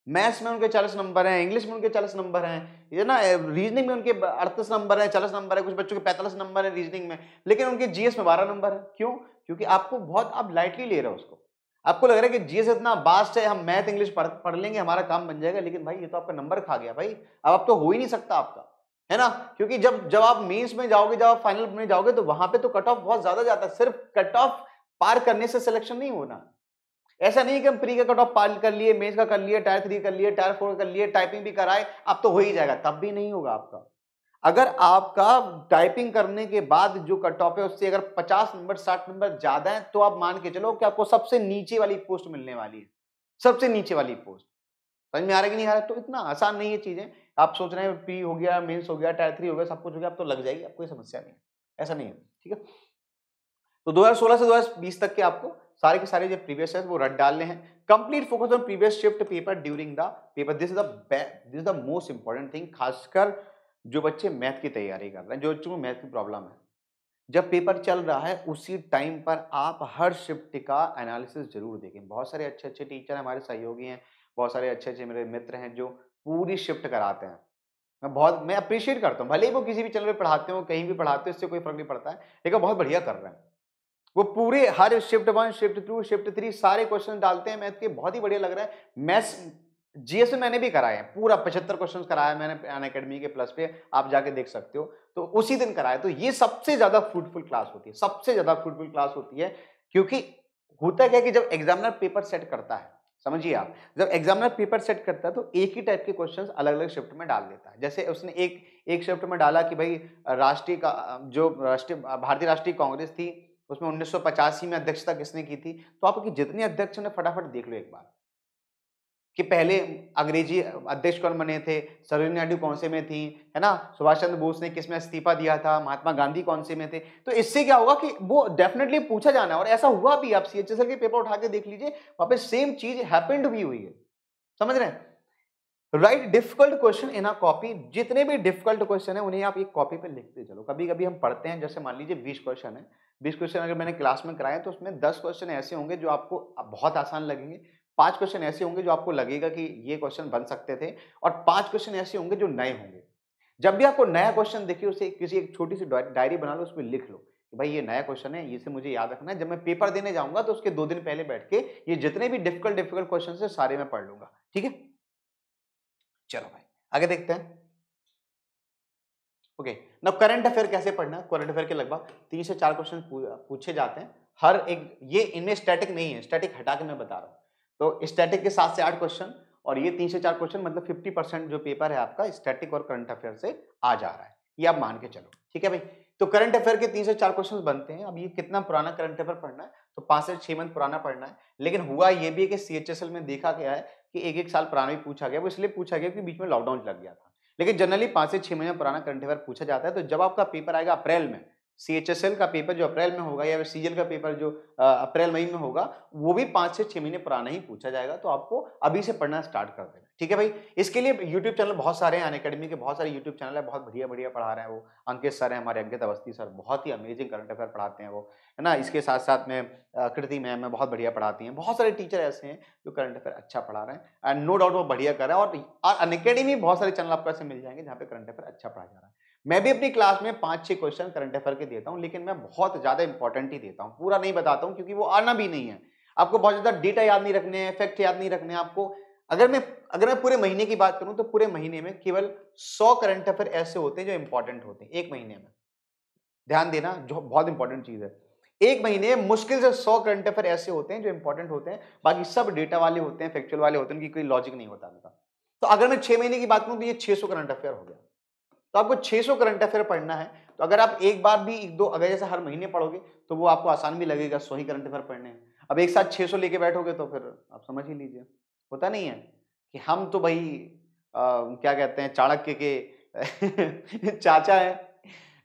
मैथ्स में उनके 40 नंबर हैं, इंग्लिश में उनके 40 नंबर हैं, ये ना रीजनिंग में उनके 38 नंबर है, 40 नंबर है, कुछ बच्चों के 45 नंबर है रीजनिंग में, लेकिन उनके जीएस में 12 नंबर है। क्यों? क्योंकि आपको बहुत आप लाइटली ले रहे हो उसको। आपको लग रहा है कि जीएस इतना वास्ट है, हम मैथ इंग्लिश पढ़ लेंगे, हमारा काम बन जाएगा। लेकिन भाई ये तो आपका नंबर खा गया भाई, अब तो हो ही नहीं सकता आपका, है ना। क्योंकि जब जब आप मेंस में जाओगे, जब आप फाइनल में जाओगे, तो वहां पे तो कट ऑफ बहुत ज्यादा जाता है। सिर्फ कट ऑफ पार करने से सिलेक्शन नहीं होना। ऐसा नहीं कि हम प्री का कट ऑफ पार कर लिए, मेंस का कर लिए, टायर 3 कर लिए, टायर 4 कर लिए, टाइपिंग भी कराए, अब तो हो ही जाएगा, तब भी नहीं होगा आपका। अगर आपका टाइपिंग करने के बाद जो कट ऑफ है उससे अगर 50 नंबर 60 नंबर ज्यादा है, तो आप मान के चलो कि आपको सबसे नीचे वाली पोस्ट मिलने वाली है, सबसे नीचे वाली पोस्ट। समझ में आ रहा है कि नहीं आ रहा है? तो इतना आसान नहीं है चीजें। आप सोच रहे हैं प्री हो गया, मेंस हो गया, टायर 3 हो गया, सब कुछ हो गया, अब तो लग जाएगी, आपको कोई समस्या नहीं है, ऐसा नहीं है, ठीक है। तो 2016 से 2020 तक के आपको सारे के सारे जो प्रीवियस है वो रट डालने हैं। Complete focus on previous shift paper during the paper, this is the most important thing. खासकर जो बच्चे मैथ की तैयारी कर रहे हैं, जो बच्चों को मैथ की प्रॉब्लम है, जब पेपर चल रहा है उसी टाइम पर आप हर शिफ्ट का एनालिसिस जरूर देखें। बहुत सारे अच्छे अच्छे टीचर हमारे सहयोगी हैं, बहुत सारे अच्छे अच्छे मेरे मित्र हैं जो पूरी शिफ्ट कराते हैं। मैं अप्रिशिएट करता हूँ, भले ही वो किसी भी चैनल पे पढ़ाते हो, कहीं भी पढ़ाते हो, इससे कोई फर्क नहीं पड़ता है, लेकिन बहुत बढ़िया कर रहे हैं। वो पूरे हर शिफ्ट 1 शिफ्ट 2 शिफ्ट 3 सारे क्वेश्चन डालते हैं मैथ के, बहुत ही बढ़िया लग रहा है। मैथ्स जीएस में मैंने भी कराया है, पूरा 75 क्वेश्चन कराया मैंने अनअकैडमी के प्लस पे, आप जाके देख सकते हो। तो उसी दिन कराया। तो ये सबसे ज्यादा फ्रूटफुल क्लास होती है, सबसे ज्यादा फ्रूटफुल क्लास होती है। क्योंकि होता क्या है कि जब एग्जामिनर पेपर सेट करता है, समझिए आप, जब एग्जामिनर पेपर सेट करता है तो एक ही टाइप के क्वेश्चंस अलग अलग शिफ्ट में डाल देता है। जैसे उसने एक शिफ्ट में डाला कि भाई राष्ट्रीय का जो राष्ट्रीय भारतीय राष्ट्रीय कांग्रेस थी, उसमें 1985 में अध्यक्षता किसने की थी। तो आपकी जितने अध्यक्ष ने फटाफट देख लो एक बार कि पहले अंग्रेजी अध्यक्ष कौन बने थे, सरोजिनी नायडू कौन से में थी, है ना, सुभाष चंद्र बोस ने किसमें इस्तीफा दिया था, महात्मा गांधी कौन से में थे। तो इससे क्या होगा कि वो डेफिनेटली पूछा जाना है, और ऐसा हुआ भी। आप सीएचएसएल के पेपर उठा के देख लीजिए, वहां पे सेम चीज हैपेंड भी हुई है, समझ रहे हैं। Right difficult question in a copy, जितने भी डिफिकल्ट क्वेश्चन है उन्हें आप एक कॉपी पे लिखते चलो। कभी कभी हम पढ़ते हैं, जैसे मान लीजिए 20 क्वेश्चन है, 20 क्वेश्चन अगर मैंने क्लास में कराए तो उसमें 10 क्वेश्चन ऐसे होंगे जो आपको बहुत आसान लगेंगे, 5 क्वेश्चन ऐसे होंगे जो आपको लगेगा कि ये क्वेश्चन बन सकते थे, और 5 क्वेश्चन ऐसे होंगे जो नए होंगे। जब भी आपको नया क्वेश्चन देखिए, उसे किसी एक छोटी सी डायरी बना लो, उसमें लिख लो कि भाई ये नया क्वेश्चन है, इसे मुझे याद रखना है, जब मैं पेपर देने जाऊंगा तो उसके 2 दिन पहले बैठ के ये जितने भी डिफिकल्ट क्वेश्चन है सारे मैं पढ़ लूंगा। ठीक है, चलो भाई आगे देखते हैं। ओके, नाउ करंट अफेयर कैसे पढ़ना है? करंट अफेयर के लगभग 3 से 4 क्वेश्चन पूछे जाते हैं हर एक, ये इनमें स्टैटिक नहीं है, स्टैटिक हटा के मैं बता रहा हूं। तो स्टैटिक के 7 से 8 क्वेश्चन और ये 3 से 4 क्वेश्चन, मतलब 50% जो पेपर है आपका स्टैटिक और करंट अफेयर से आ जा रहा है, ये आप मान के चलो। ठीक है भाई, तो करंट अफेयर के 3 से 4 क्वेश्चन बनते हैं। अब ये कितना पुराना करंट अफेयर पढ़ना है, तो 5 से 6 मंथ पुराना पढ़ना है। लेकिन हुआ ये भी है कि सीएचएसएल में देखा गया है कि एक एक साल पुराना भी पूछा गया, वो इसलिए पूछा गया कि बीच में लॉकडाउन लग गया था। लेकिन जनरली 5 से 6 महीने पुराना करंट अफेयर पूछा जाता है। तो जब आपका पेपर आएगा अप्रैल में, सीएचएसएल का पेपर जो अप्रैल में होगा या सीजीएल का पेपर जो अप्रैल मई में होगा, वो भी 5 से 6 महीने पुराना ही पूछा जाएगा। तो आपको अभी से पढ़ना स्टार्ट कर देना। ठीक है भाई, इसके लिए यूट्यूब चैनल बहुत सारे हैं, अनअकैडमी के बहुत सारे यूट्यूब चैनल है, बहुत बढ़िया-बढ़िया पढ़ा रहे हैं वो। अंकित सर हैं हमारे, अंकित अवस्थी सर, बहुत ही अमेजिंग करंट अफेयर पढ़ाते हैं वो, है ना? इसके साथ-साथ में कृति मैम है, बहुत बढ़िया पढ़ाती हैं। बहुत सारे टीचर ऐसे हैं जो करंट अफेयर अच्छा पढ़ा रहे हैं एंड नो डाउट वो बढ़िया कर रहे हैं। और अनअकैडमी बहुत सारे चैनल आपको ऐसे मिल जाएंगे जहाँ पे करंट अफेयर अच्छा पढ़ा जा रहा है। मैं भी अपनी क्लास में 5-6 क्वेश्चन करंट अफेयर के देता हूँ, लेकिन मैं बहुत ज्यादा इंपॉर्टेंट ही देता हूँ, पूरा नहीं बताता हूँ क्योंकि वो आना भी नहीं है। आपको बहुत ज्यादा डेटा याद नहीं रखने हैं, फैक्ट याद नहीं रखने हैं आपको। अगर मैं पूरे महीने की बात करूं तो पूरे महीने में केवल 100 करंट अफेयर ऐसे होते हैं जो इंपॉर्टेंट होते हैं एक महीने में। ध्यान देना, जो बहुत इंपॉर्टेंट चीज है। एक महीने में मुश्किल से 100 करंट अफेयर ऐसे होते हैं जो इंपॉर्टेंट होते हैं, बाकी सब डेटा वाले होते हैं, फैक्चुअल वाले होते हैं, उनकी कोई लॉजिक नहीं होता उनका। तो अगर मैं 6 महीने की बात करूं तो ये 600 करंट अफेयर हो गया। तो आपको 600 करंट अफेयर पढ़ना है। तो अगर आप एक बार भी एक दो, अगर जैसे हर महीने पढ़ोगे तो वो आपको आसान भी लगेगा, 100 ही करंट अफेयर पढ़ने हैं। अब एक साथ 600 लेके बैठोगे तो फिर आप समझ ही लीजिए, होता नहीं है कि हम तो भाई क्या कहते हैं, चाणक्य के चाचा है।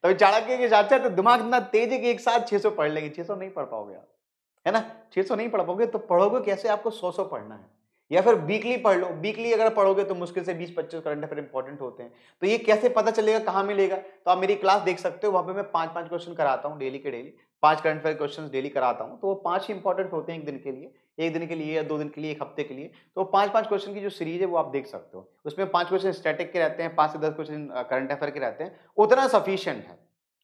तो चाणक्य के चाचा तो दिमाग इतना तेज है कि एक साथ 600 पढ़ लेंगे। 600 नहीं पढ़ पाओगे आप, है ना? 600 नहीं पढ़ पाओगे तो पढ़ोगे कैसे? आपको 100-100 पढ़ना है या फिर वीकली पढ़ लो। वीकली अगर पढ़ोगे तो मुश्किल से 20-25 करंट अफेयर इंपॉर्टेंट होते हैं। तो ये कैसे पता चलेगा, कहाँ मिलेगा? तो आप मेरी क्लास देख सकते हो, वहां पे मैं 5-5 क्वेश्चन कराता हूँ डेली के daily. 5 current affair question daily कराता हूँ, तो वो 5 ही इंपॉर्टेंट होते हैं एक दिन के लिए, एक दिन के लिए या 2 दिन के लिए, एक हफ्ते के लिए। तो 5-5 क्वेश्चन की जो सीरीज है वो आप देख सकते हो। उसमें 5 क्वेश्चन स्टैटिक के रहते हैं, 5 से 10 क्वेश्चन करंट अफेयर के रहते हैं। उतना सफिशियंट है।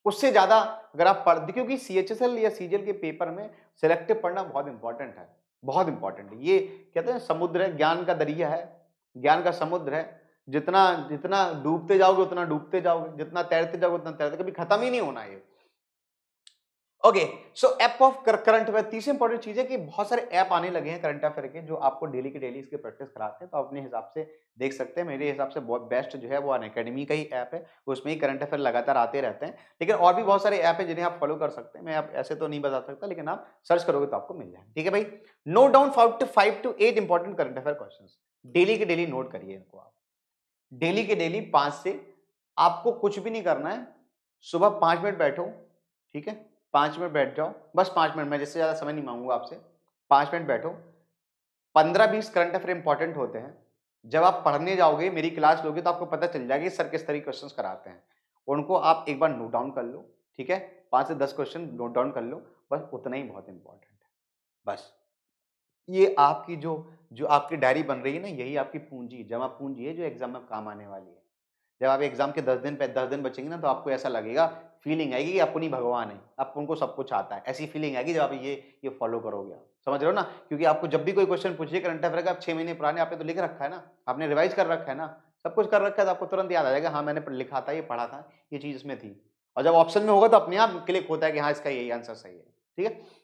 उससे ज्यादा अगर आप पढ़, क्योंकि सीएचएसएल या सीजीएल के पेपर में सिलेक्टिव पढ़ना बहुत इंपॉर्टेंट है, बहुत इंपॉर्टेंट है। ये कहते हैं समुद्र है, ज्ञान का दरिया है, ज्ञान का समुद्र है। जितना जितना डूबते जाओगे उतना डूबते जाओगे, जितना तैरते जाओगे उतना तैरते, कभी खत्म ही नहीं होना ये। Okay, so app of current affair, तीसरी इंपॉर्टेंट चीज है कि बहुत सारे ऐप आने लगे हैं करंट अफेयर के जो आपको डेली के डेली इसके प्रैक्टिस कराते हैं। तो आप अपने हिसाब से देख सकते हैं। मेरे हिसाब से बहुत बेस्ट जो है वो अनअकैडमी का ही ऐप है, उसमें ही करंट अफेयर लगातार आते रहते हैं। लेकिन और भी बहुत सारे ऐप है जिन्हें आप फॉलो कर सकते हैं, मैं आप ऐसे तो नहीं बता सकता, लेकिन आप सर्च करोगे तो आपको मिल जाए। ठीक है भाई, note down 5 to 8 important current affair question daily के डेली नोट करिए इनको आप। डेली के डेली 5 से, आपको कुछ भी नहीं करना है, सुबह 5 मिनट बैठो, ठीक है? 5 मिनट बैठ जाओ, बस 5 मिनट, मैं जिससे ज़्यादा समय नहीं माँगूँगा आपसे। 5 मिनट बैठो, 15-20 करंट अफेयर इंपॉर्टेंट होते हैं। जब आप पढ़ने जाओगे, मेरी क्लास लोगे तो आपको पता चल जाएगा कि सर किस तरह के क्वेश्चंस कराते हैं। उनको आप एक बार नोट डाउन कर लो, ठीक है? 5 से 10 क्वेश्चन नोट डाउन कर लो, बस उतना ही बहुत इंपॉर्टेंट है। बस। ये आपकी जो जो आपकी डायरी बन रही है ना, यही आपकी पूँजी, जमा पूँजी है जो एग्ज़ाम में काम आने वाली है। जब आप एग्जाम के 10 दिन बचेंगे ना, तो आपको ऐसा लगेगा, फीलिंग आएगी कि अपन ही भगवान है, आपको सब कुछ आता है। ऐसी फीलिंग आएगी जब आप ये फॉलो करोगे आप। समझ रहे हो ना? क्योंकि आपको जब भी कोई क्वेश्चन पूछिए करंट अफेयर का, आप 6 महीने पुराने आपने तो लिख रखा है ना, आपने रिवाइज कर रखा है ना, सब कुछ कर रखा है, तो आपको तुरंत याद आ जाएगा, हाँ मैंने लिखा था, ये पढ़ा था, ये चीज़ इसमें थी। और जब ऑप्शन में होगा तो अपने आप क्लिक होता है कि हाँ इसका यही आंसर सही है। ठीक है?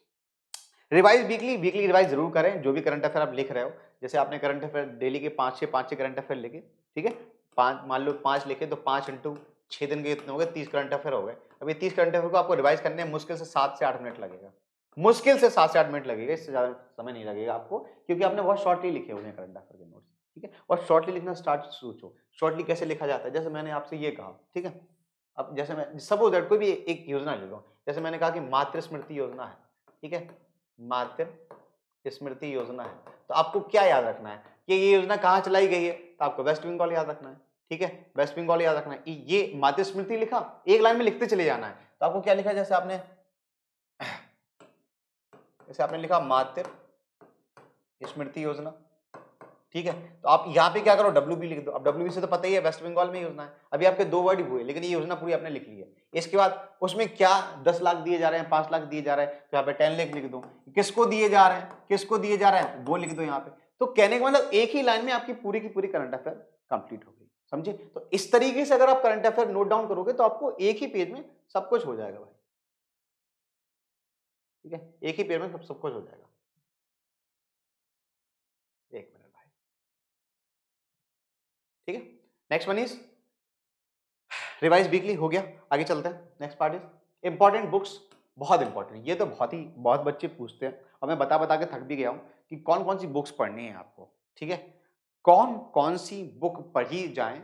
रिवाइज वीकली रिवाइज जरूर करें जो भी करंट अफेयर आप लिख रहे हो। जैसे आपने करंट अफेयर डेली के 5-6 करंट अफेयर लिखे, ठीक है? 5 मान लो 5 लिखे तो 5 इंटू 6 दिन के कितने हो गए? 30 करंट अफेयर हो गए। अब ये 30 करंट अफेयर को आपको रिवाइज करने में मुश्किल से 7 से 8 मिनट लगेगा। मुश्किल से 7 से 8 मिनट लगेगा, इससे ज़्यादा समय नहीं लगेगा आपको, क्योंकि आपने बहुत शॉर्टली लिखे हुए हैं करंट अफेयर के नोट्स, ठीक है? और शॉर्टली लिखना स्टार्ट सोचो, शॉर्टली कैसे लिखा जाता है? जैसे मैंने आपसे ये कहा, ठीक है? अब जैसे मैं सपोज दैट कोई भी एक योजना ले लो, जैसे मैंने कहा कि मातृ स्मृति योजना है, ठीक है? मातृ स्मृति योजना है, तो आपको क्या याद रखना है कि ये योजना कहाँ चलाई गई है? तो आपको वेस्ट बंगाल याद रखना है, ठीक है? वेस्ट बंगाल याद रखना है। ये मातृ स्मृति लिखा, एक लाइन में लिखते चले जाना है। तो आपको क्या लिखा है? जैसे आपने लिखा मातृ स्मृति योजना, ठीक है। तो आप यहाँ पे क्या करो, WB लिख दो। अब WB से तो पता ही है वेस्ट बंगाल में योजना है, अभी आपके 2 वर्ड ही हुए, लेकिन ये योजना पूरी आपने लिख ली है। इसके बाद उसमें क्या 10 लाख दिए जा रहे हैं, 5 लाख दिए जा रहे हैं, तो यहाँ पे 10 लाख लिख दो। किसको दिए जा रहे हैं, किसको दिए जा रहे हैं, वो लिख दो यहाँ पे। तो कहने का मतलब एक ही लाइन में आपकी पूरी की पूरी करंट अफेयर कंप्लीट हो गई, समझे। तो इस तरीके से अगर आप करंट अफेयर नोट डाउन करोगे तो आपको एक ही पेज में सब कुछ हो जाएगा भाई, ठीक है, एक ही पेज में सब कुछ हो जाएगा। एक मिनट भाई, ठीक है। Next one is revise weekly, हो गया। आगे चलते हैं, next part is important books. बहुत इंपॉर्टेंट, ये तो बहुत बच्चे पूछते हैं और मैं बता बता के थक भी गया हूं कि कौन कौन सी बुक्स पढ़नी है आपको, ठीक है। कौन कौन सी बुक पढ़ी जाए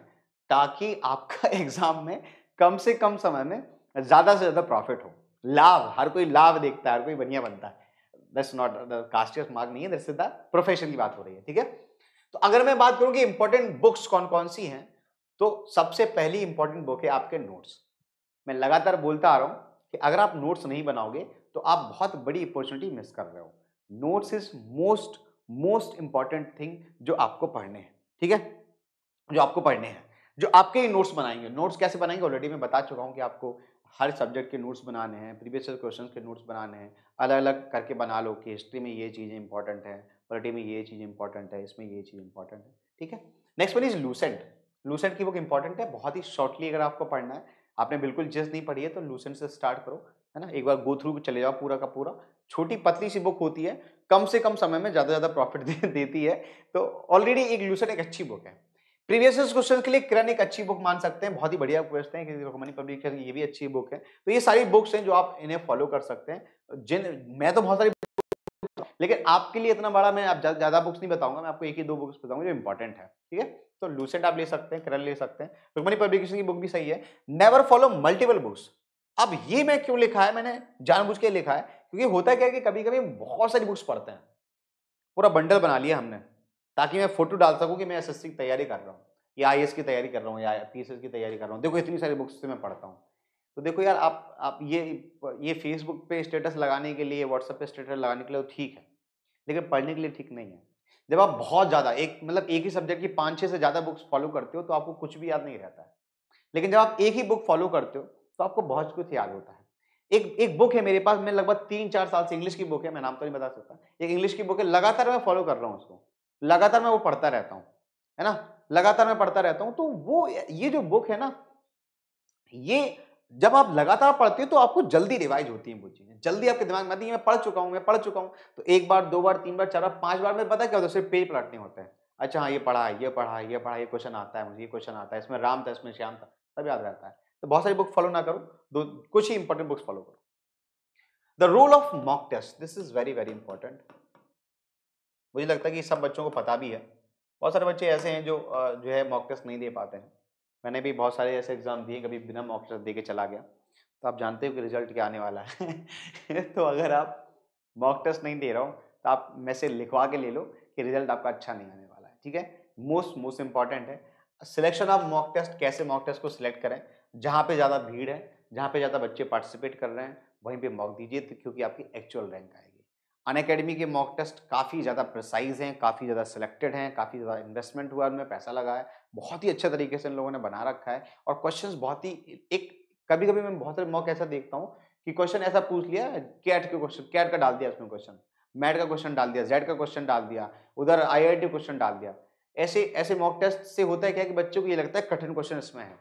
ताकि आपका एग्जाम में कम से कम समय में ज्यादा से ज्यादा प्रॉफिट हो। लाभ, हर कोई लाभ देखता है, हर कोई बढ़िया बनता है। दैट्स नॉट द कास्टियस मार्क, नहीं है, दैट्स द प्रोफेशन की बात हो रही है, ठीक है। तो अगर मैं बात करूं कि इंपॉर्टेंट बुक्स कौन कौन सी हैं, तो सबसे पहली इंपॉर्टेंट बुक है आपके नोट्स। मैं लगातार बोलता आ रहा हूं कि अगर आप नोट्स नहीं बनाओगे तो आप बहुत बड़ी अपॉर्चुनिटी मिस कर रहे हो। Notes is most most important thing जो आपको पढ़ने हैं, ठीक है, जो आपको पढ़ने हैं, जो आपके ही नोट्स बनाएंगे। नोट्स कैसे बनाएंगे ऑलरेडी मैं बता चुका हूं कि आपको हर सब्जेक्ट के नोट्स बनाने हैं, प्रीवियस क्वेश्चंस के नोट्स बनाने हैं, अलग अलग करके बना लो कि हिस्ट्री में ये चीजें इंपॉर्टेंट है, पॉलिटी में ये चीज इंपॉर्टेंट है, इसमें ये चीज इंपॉर्टेंट है, ठीक है। Next one is Lucent. Lucent की बुक इंपॉर्टेंट है, बहुत ही शॉर्टली अगर आपको पढ़ना है, आपने बिल्कुल जिस नहीं पढ़ी है तो लूसेंट से स्टार्ट करो, है ना। एक बार गो थ्रू चले जाओ पूरा का पूरा। छोटी पतली सी बुक होती है, कम से कम समय में ज्यादा प्रॉफिट देती है। तो ऑलरेडी एक लूसेंट एक अच्छी बुक है। प्रीवियस क्वेश्चन के लिए किरण एक अच्छी बुक मान सकते हैं, बहुत ही बढ़िया क्वेश्चन है, कि पब्लिक ये भी अच्छी बुक है। तो ये सारी बुक्स हैं जो आप इन्हें फॉलो कर सकते हैं। मैं तो बहुत सारी, लेकिन आपके लिए इतना बड़ा मैं आप ज्यादा बुक्स नहीं बताऊंगा, मैं आपको एक ही 2 बुक्स बताऊंगा जो इंपॉर्टेंट है, ठीक है। तो लूसेंट आप ले सकते हैं, किरण ले सकते हैं, रुक्मणी पब्लिकेशन की बुक भी सही है। Never follow multiple books. अब ये मैं क्यों लिखा है, मैंने जानबूझ के लिखा है, क्योंकि होता क्या है कि कभी कभी बहुत सारी बुक्स पढ़ते हैं, पूरा बंडल बना लिया हमने, ताकि मैं फोटो डाल सकूं कि मैं एसएससी की तैयारी कर रहा हूँ, या आईएएस की तैयारी कर रहा हूँ, या पीएसएस की तैयारी कर रहा हूँ। देखो इतनी सारी बुक्स से मैं पढ़ता हूँ। तो देखो यार, आप ये फेसबुक पे स्टेटस लगाने के लिए, व्हाट्सएप पे स्टेटस लगाने के लिए तो ठीक है, लेकिन पढ़ने के लिए ठीक नहीं है। जब आप बहुत ज्यादा एक ही सब्जेक्ट की 5-6 से ज्यादा बुक्स फॉलो करते हो तो आपको कुछ भी याद नहीं रहता है। लेकिन जब आप एक ही बुक फॉलो करते हो तो आपको बहुत कुछ याद होता है। एक एक बुक है मेरे पास, मैं लगभग 3-4 साल से, इंग्लिश की बुक है, मैं नाम तो नहीं बता सकता, एक इंग्लिश की बुक है, लगातार मैं फॉलो कर रहा हूँ उसको, लगातार मैं वो पढ़ता रहता हूँ, है ना, लगातार मैं पढ़ता रहता हूँ। तो वो ये जो बुक है ना, ये जब आप लगातार पढ़ते हो तो आपको जल्दी रिवाइज होती है वो चीजें, जल्दी आपके दिमाग में आती है, मैं पढ़ चुका हूँ। तो एक बार, 2 बार, 3 बार, 4 बार, 5 बार में पता क्या होता है, सिर्फ पेज पलटने होते हैं। अच्छा हाँ, ये पढ़ा है, ये पढ़ा है, ये पढ़ा है, ये क्वेश्चन आता है मुझे, ये क्वेश्चन आता है, इसमें राम था, इसमें श्याम था, सब याद रहता है। तो बहुत सारी बुक फॉलो ना करो, दो कुछ ही इंपॉर्टेंट बुक्स फॉलो करो। The role of mock test, this is very very important. मुझे लगता है कि सब बच्चों को पता भी है। बहुत सारे बच्चे ऐसे हैं जो है मॉक टेस्ट नहीं दे पाते हैं। मैंने भी बहुत सारे ऐसे एग्जाम दिए, कभी बिना मॉक टेस्ट दे के चला गया। तो आप जानते हो कि रिजल्ट क्या आने वाला है। तो अगर आप मॉक टेस्ट नहीं दे रहा हो तो आप में से लिखवा के ले लो कि रिजल्ट आपका अच्छा नहीं आने वाला है, ठीक है। मोस्ट मोस्ट इंपॉर्टेंट है सिलेक्शन ऑफ मॉक टेस्ट। कैसे मॉक टेस्ट को सिलेक्ट करें, जहां पे ज्यादा भीड़ है, जहां पे ज्यादा बच्चे पार्टिसिपेट कर रहे हैं, वहीं पे मॉक दीजिए, तो क्योंकि आपकी एक्चुअल रैंक आएगी। अनअकैडमी के मॉक टेस्ट काफ़ी ज़्यादा प्रिसाइज हैं, काफ़ी ज़्यादा सिलेक्टेड हैं, काफ़ी ज़्यादा इन्वेस्टमेंट हुआ है, उनमें पैसा लगा है, बहुत ही अच्छे तरीके से इन लोगों ने बना रखा है। और क्वेश्चंस बहुत ही एक, कभी-कभी मैं बहुत सारे मॉक ऐसा देखता हूँ कि क्वेश्चन ऐसा पूछ लिया, कैट के क्वेश्चन, कैट का डाल दिया उसमें क्वेश्चन, मैट का क्वेश्चन डाल दिया, जेड का क्वेश्चन डाल दिया, उधर आईआईटी क्वेश्चन डाल दिया। ऐसे ऐसे मॉक टेस्ट से होता है क्या कि बच्चों को ये लगता है कठिन क्वेश्चन इसमें है।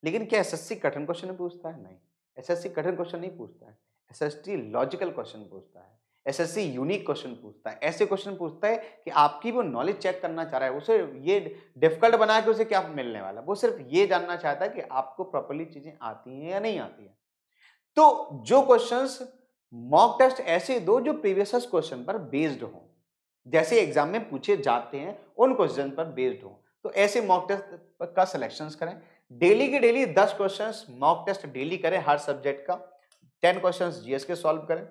लेकिन क्या एसएससी कठिन क्वेश्चन पूछता है? नहीं, एसएससी कठिन क्वेश्चन नहीं पूछता है। एसएससी लॉजिकल क्वेश्चन पूछता है, एसएससी यूनिक क्वेश्चन पूछता है, ऐसे क्वेश्चन पूछता है कि आपकी वो नॉलेज चेक करना चाह रहा है। उसे ये डिफिकल्ट बना के उसे क्या मिलने वाला है, वो सिर्फ ये जानना चाहता है कि आपको प्रॉपर्ली चीजें आती हैं या नहीं आती हैं। तो जो क्वेश्चंस मॉक टेस्ट ऐसे दो जो प्रीवियस क्वेश्चन पर बेस्ड हो, जैसे एग्जाम में पूछे जाते हैं उन क्वेश्चन पर बेस्ड हो, तो ऐसे मॉक टेस्ट का सिलेक्शंस करें। डेली के daily 10 questions mock test daily करें हर सब्जेक्ट का। 10 क्वेश्चंस जीएस के सॉल्व करें,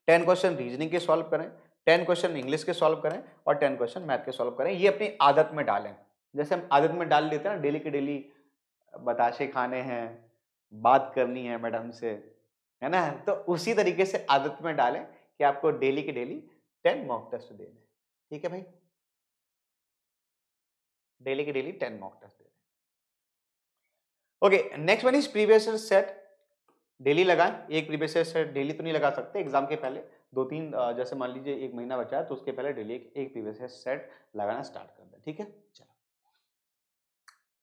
10 क्वेश्चन रीजनिंग के सॉल्व करें, 10 क्वेश्चन इंग्लिश के सॉल्व करें, और 10 क्वेश्चन मैथ के सॉल्व करें। ये अपनी आदत में डालें। जैसे हम आदत में डाल लेते हैं ना, डेली के डेली बताशे खाने हैं, बात करनी है मैडम से, है ना, तो उसी तरीके से आदत में डालें कि आपको डेली के डेली 10 मॉक टेस्ट देने। ठीक है भाई। डेली के डेली 10 मॉक टेस्ट दे रहे हैं। Okay, next one is previous set. Daily लगाएं, एक प्रीवियस सेट डेली तो नहीं लगा सकते, एग्जाम के पहले 2-3 जैसे मान लीजिए 1 महीना बचा है तो उसके पहले डेली एक प्रीवियस सेट लगाना स्टार्ट कर दें, ठीक है। चलो,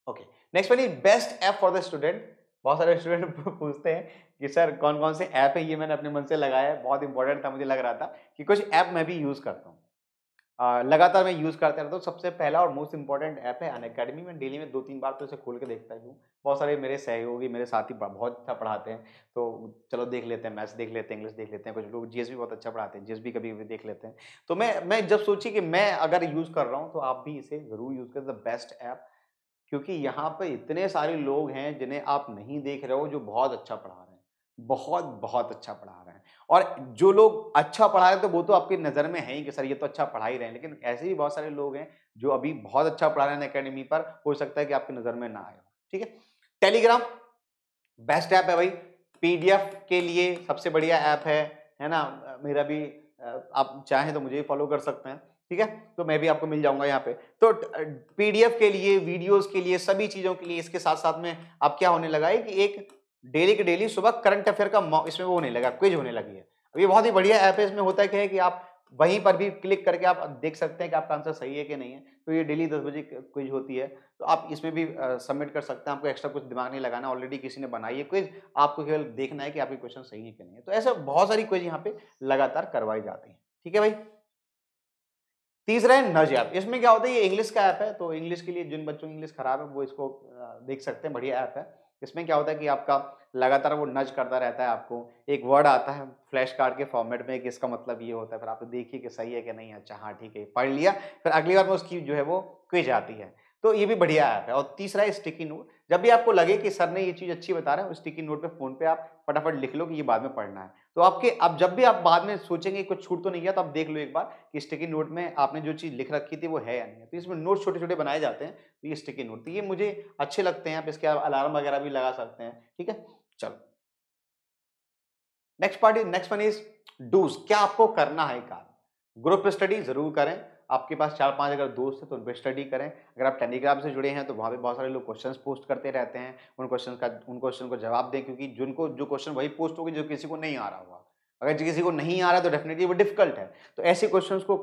okay, next one is best app for the student. बहुत सारे स्टूडेंट पूछते हैं कि सर कौन कौन से ऐप है, ये मैंने अपने मन से लगाया है, बहुत इंपॉर्टेंट था, मुझे लग रहा था कि कुछ ऐप मैं भी यूज करता हूँ, लगातार मैं यूज करता रहता हूँ। सबसे पहला और मोस्ट इंपॉर्टेंट ऐप है अनअकैडमी। मैं डेली में 2-3 बार तो इसे खोल के देखता ही हूँ। बहुत सारे मेरे सहयोगी, मेरे साथी बहुत अच्छा पढ़ाते हैं, तो चलो देख लेते हैं, मैथ्स देख लेते हैं, इंग्लिश देख लेते हैं, कुछ लोग जीएस भी बहुत अच्छा पढ़ाते हैं, जीएस भी कभी कभी देख लेते हैं। तो मैं जब सोची कि मैं अगर यूज कर रहा हूँ तो आप भी इसे जरूर यूज करें, द बेस्ट ऐप। क्योंकि यहाँ पे इतने सारे लोग हैं जिन्हें आप नहीं देख रहे हो, जो बहुत अच्छा पढ़ा रहे हैं, बहुत बहुत अच्छा पढ़ा रहे हैं। और जो लोग अच्छा पढ़ा रहे हैं तो वो तो आपकी नज़र में है ही कि सर ये तो अच्छा पढ़ा ही रहे हैं, लेकिन ऐसे भी बहुत सारे लोग हैं जो अभी बहुत अच्छा पढ़ा रहे हैं अकेडमी पर, हो सकता है कि आपकी नज़र में ना आए हो, ठीक है। टेलीग्राम बेस्ट ऐप है भाई, पीडीएफ के लिए सबसे बढ़िया ऐप है ना। मेरा भी आप चाहें तो मुझे भी फॉलो कर सकते हैं, ठीक है, तो मैं भी आपको मिल जाऊंगा यहाँ पे। तो पीडीएफ के लिए, वीडियोस के लिए, सभी चीजों के लिए इसके साथ साथ में अब क्या होने लगा है कि एक डेली के डेली सुबह करंट अफेयर का इसमें वो होने लगा, क्विज होने लगी है। अब ये बहुत ही बढ़िया ऐप है, इसमें होता क्या है कि आप वहीं पर भी क्लिक करके आप देख सकते हैं कि आपका आंसर सही है कि नहीं है। तो ये डेली 10 बजे क्विज होती है, तो आप इसमें भी सबमिट कर सकते हैं, आपको एक्स्ट्रा कुछ दिमाग नहीं लगाना, ऑलरेडी किसी ने बनाई है क्विज, आपको केवल देखना है कि आपके क्वेश्चन सही है कि नहीं है। तो ऐसे बहुत सारी क्विज यहाँ पे लगातार करवाई जाती है, ठीक है भाई। तीसरा है नज ऐप। इसमें क्या होता है, ये इंग्लिश का ऐप है, तो इंग्लिश के लिए जिन बच्चों की इंग्लिश खराब है वो इसको देख सकते हैं, बढ़िया ऐप है। इसमें क्या होता है कि आपका लगातार वो नज करता रहता है, आपको एक वर्ड आता है फ्लैश कार्ड के फॉर्मेट में कि इसका मतलब ये होता है, फिर आप देखिए कि सही है कि नहीं। अच्छा हाँ ठीक है, पढ़ लिया, फिर अगली बार में उसकी जो है वो क्विज आती है। तो ये भी बढ़िया ऐप है। और तीसरा है स्टिकी नोट। जब भी आपको लगे कि सर ने ये चीज अच्छी बता रहा है, स्टिकी नोट पे फोन पे आप फटाफट लिख लो कि ये बाद में पढ़ना है। तो आपके अब जब भी आप बाद में सोचेंगे कुछ छूट तो नहीं गया, तो आप देख लो एक बार कि स्टिकी नोट में आपने जो चीज़ लिख रखी थी वो है या नहीं है। तो इसमें नोट छोटे-छोटे बनाए जाते हैं, तो ये स्टिकी नोट, तो ये मुझे अच्छे लगते हैं। आप इसके अलार्म वगैरह भी लगा सकते हैं, ठीक है? चलो, नेक्स्ट वन इज़ डूज़। क्या आपको करना है काम? ग्रुप स्टडी ज़रूर करें। आपके पास 4-5 अगर दोस्त हैं तो उन पे स्टडी करें। अगर आप टेलीग्राम से जुड़े हैं तो वहाँ पे बहुत सारे लोग क्वेश्चंस पोस्ट करते रहते हैं। उन क्वेश्चन को जवाब दें, क्योंकि जिनको जो क्वेश्चन वही पोस्ट होंगे जो किसी को नहीं आ रहा होगा। अगर किसी को नहीं आ रहा है तो डेफिनिटली वो डिफिकल्ट है। तो ऐसे क्वेश्चंस को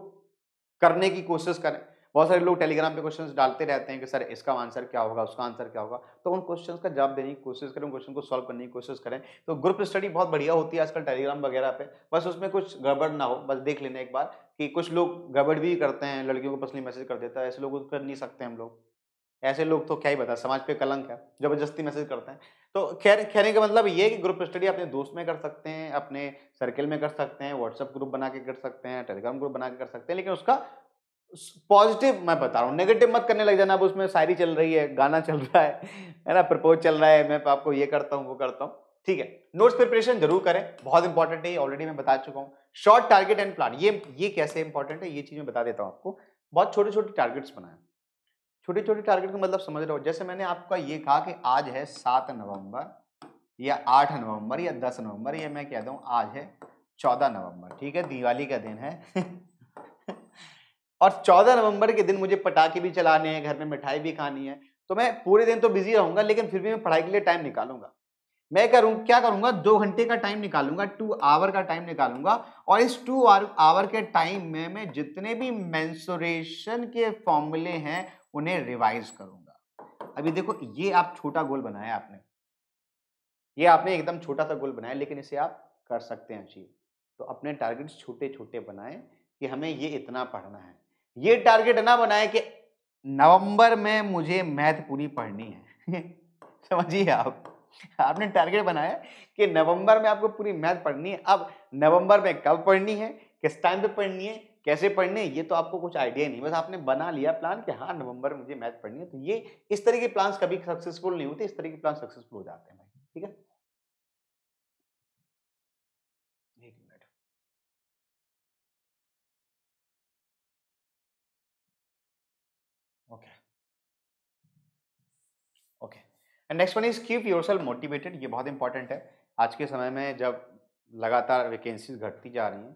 करने की कोशिश करें। बहुत सारे लोग टेलीग्राम पे क्वेश्चंस डालते रहते हैं कि सर इसका आंसर क्या होगा, उसका आंसर क्या होगा। तो उन क्वेश्चंस का जवाब देने की कोशिश करें, उन क्वेश्चन को सॉल्व करने की कोशिश करें। तो ग्रुप स्टडी बहुत बढ़िया होती है आजकल टेलीग्राम वगैरह पे। बस उसमें कुछ गड़बड़ ना हो, बस देख लेना एक बार कि कुछ लोग गड़बड़ भी करते हैं, लड़कियों को पर्सनली मैसेज कर देता है। ऐसे लोगों को कर नहीं सकते हम लोग। ऐसे लोग तो क्या ही बता, समाज पे कलंक है, जबरदस्ती मैसेज करते हैं। तो खैर, कहने का मतलब ये है कि ग्रुप स्टडी अपने दोस्त में कर सकते हैं, अपने सर्किल में कर सकते हैं, व्हाट्सएप ग्रुप बना के कर सकते हैं, टेलीग्राम ग्रुप बना के कर सकते हैं, लेकिन उसका पॉजिटिव मैं बता रहा हूँ, नेगेटिव मत करने लग जाना। अब उसमें शायरी चल रही है, गाना चल रहा है ना, प्रपोज चल रहा है, मैं आपको ये करता हूँ वो करता हूँ, ठीक है। नोट्स प्रिपरेशन जरूर करें, बहुत इंपॉर्टेंट है, ऑलरेडी मैं बता चुका हूँ। शॉर्ट टारगेट एंड प्लान, ये कैसे इंपॉर्टेंट है ये चीज मैं बता देता हूँ आपको। बहुत छोटे छोटे टारगेट्स बनाएं। छोटे छोटे टारगेट का मतलब समझ रहे हो, जैसे मैंने आपका ये कहा कि आज है 7 नवंबर या 8 नवंबर या 10 नवंबर, या मैं कहता हूँ आज है 14 नवंबर, ठीक है, दिवाली का दिन है। और 14 नवंबर के दिन मुझे पटाखे भी चलाने हैं, घर में मिठाई भी खानी है। तो मैं पूरे दिन तो बिजी रहूंगा, लेकिन फिर भी मैं पढ़ाई के लिए टाइम निकालूंगा। मैं क्या करूंगा, 2 घंटे का टाइम निकालूंगा, 2 आवर का टाइम निकालूंगा। और इस 2 आवर के टाइम में मैं जितने भी मेंसुरेशन के फॉर्मूले हैं उन्हें रिवाइज करूंगा। अभी देखो, ये आप छोटा गोल बनाया आपने, ये आपने एकदम छोटा सा गोल बनाया, लेकिन इसे आप कर सकते हैं अचीव। तो अपने टारगेट्स छोटे छोटे बनाएं कि हमें ये इतना पढ़ना है। ये टारगेट ना बनाए कि नवंबर में मुझे मैथ पूरी पढ़नी है। समझिए आप, आपने टारगेट बनाया कि नवंबर में आपको पूरी मैथ पढ़नी है। अब नवंबर में कब पढ़नी है, किस टाइम पे पढ़नी है, कैसे पढ़नी है, ये तो आपको कुछ आइडिया नहीं, बस आपने बना लिया प्लान कि हाँ नवंबर में मुझे मैथ पढ़नी है। तो ये इस तरह के प्लान्स कभी सक्सेसफुल नहीं होते, इस तरह के प्लान सक्सेसफुल हो जाते हैं भाई, ठीक है। एक minute. Okay, okay. And next one is keep yourself motivated. ये बहुत इंपॉर्टेंट है आज के समय में, जब लगातार वैकेंसीज घटती जा रही हैं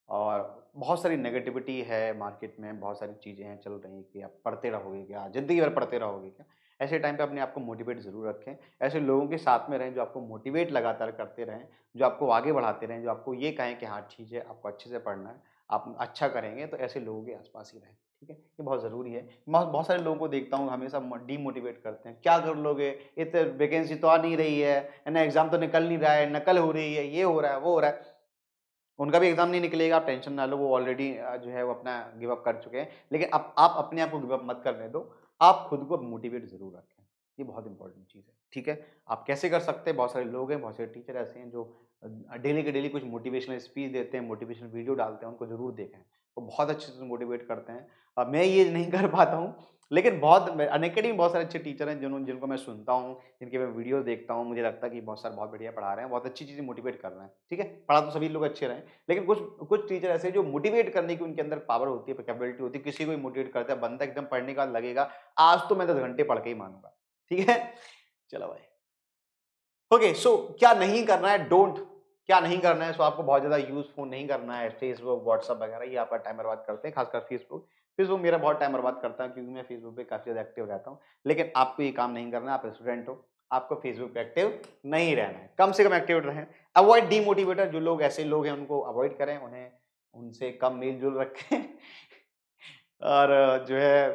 और बहुत सारी नेगेटिविटी है मार्केट में, बहुत सारी चीज़ें हैं चल रही हैं कि आप पढ़ते रहोगे क्या? ज़िंदगी भर पढ़ते रहोगे क्या? ऐसे टाइम पे अपने आप को मोटिवेट ज़रूर रखें। ऐसे लोगों के साथ में रहें जो आपको मोटिवेट लगातार करते रहें, जो आपको आगे बढ़ाते रहें, जो आपको ये कहें कि हाँ ठीक है, आपको अच्छे से पढ़ना है, आप अच्छा करेंगे तो ऐसे लोगों के आस-पास ही रहें। ठीक है? ये बहुत ज़रूरी है। बहुत बहुत सारे लोगों को देखता हूँ हमेशा डीमोटिवेट करते हैं। क्या कर लोगे? ये तो वैकेंसी तो आ नहीं रही है ना? एग्ज़ाम तो निकल नहीं रहा है, नकल हो रही है, ये हो रहा है, वो हो रहा है। उनका भी एग्ज़ाम नहीं निकलेगा, आप टेंशन ना लो, वो ऑलरेडी जो है वो अपना गिव अप कर चुके हैं। लेकिन अब आप अपने आप को गिव अप मत करने दो, आप खुद को मोटिवेट ज़रूर रखें। ये बहुत इम्पोर्टेंट चीज़ है, ठीक है? आप कैसे कर सकते हैं, बहुत सारे लोग हैं, बहुत सारे टीचर ऐसे हैं जो डेली के डेली कुछ मोटिवेशनल स्पीच देते हैं, मोटिवेशनल वीडियो डालते हैं, उनको ज़रूर देखें। वो बहुत अच्छे से मोटिवेट करते हैं। मैं ये नहीं कर पाता हूँ, लेकिन बहुत अनअकैडमी में बहुत सारे अच्छे टीचर हैं जिनको मैं सुनता हूँ, जिनके मैं वीडियो देखता हूँ, मुझे लगता है कि बहुत बढ़िया पढ़ा रहे हैं, बहुत अच्छी चीज़ें मोटिवेट कर रहे हैं, ठीक है? पढ़ा तो सभी लोग अच्छे रहे हैं, लेकिन कुछ कुछ टीचर ऐसे हैं जो मोटिवेट करने की उनके अंदर पावर होती है, कैपेबिलिटी होती है, किसी को भी मोटिवेट करता है, बंदा एकदम पढ़ने के बाद लगेगा, आज तो मैं 10 घंटे पढ़ के ही मानूँगा, ठीक है? चलो भाई। ओके, सो क्या नहीं करना है, डोंट क्या नहीं करना है, सो आपको बहुत ज़्यादा यूज़ फ़ोन नहीं करना है, फेसबुक, व्हाट्सएप वगैरह ये आपका टाइम बर्बाद करते हैं, खासकर फेसबुक। फेसबुक मेरा बहुत टाइम बर्बाद करता है क्योंकि मैं फेसबुक पे काफ़ी ज़्यादा एक्टिव रहता हूँ। लेकिन आपको ये काम नहीं करना है, आप स्टूडेंट हो, आपको फेसबुक पे एक्टिव नहीं रहना है, कम से कम एक्टिव रहें। अवॉइड डीमोटिवेटर जो लोग ऐसे लोग हैं उनको अवॉइड करें, उन्हें उनसे कम मेल-जोल रखें और जो है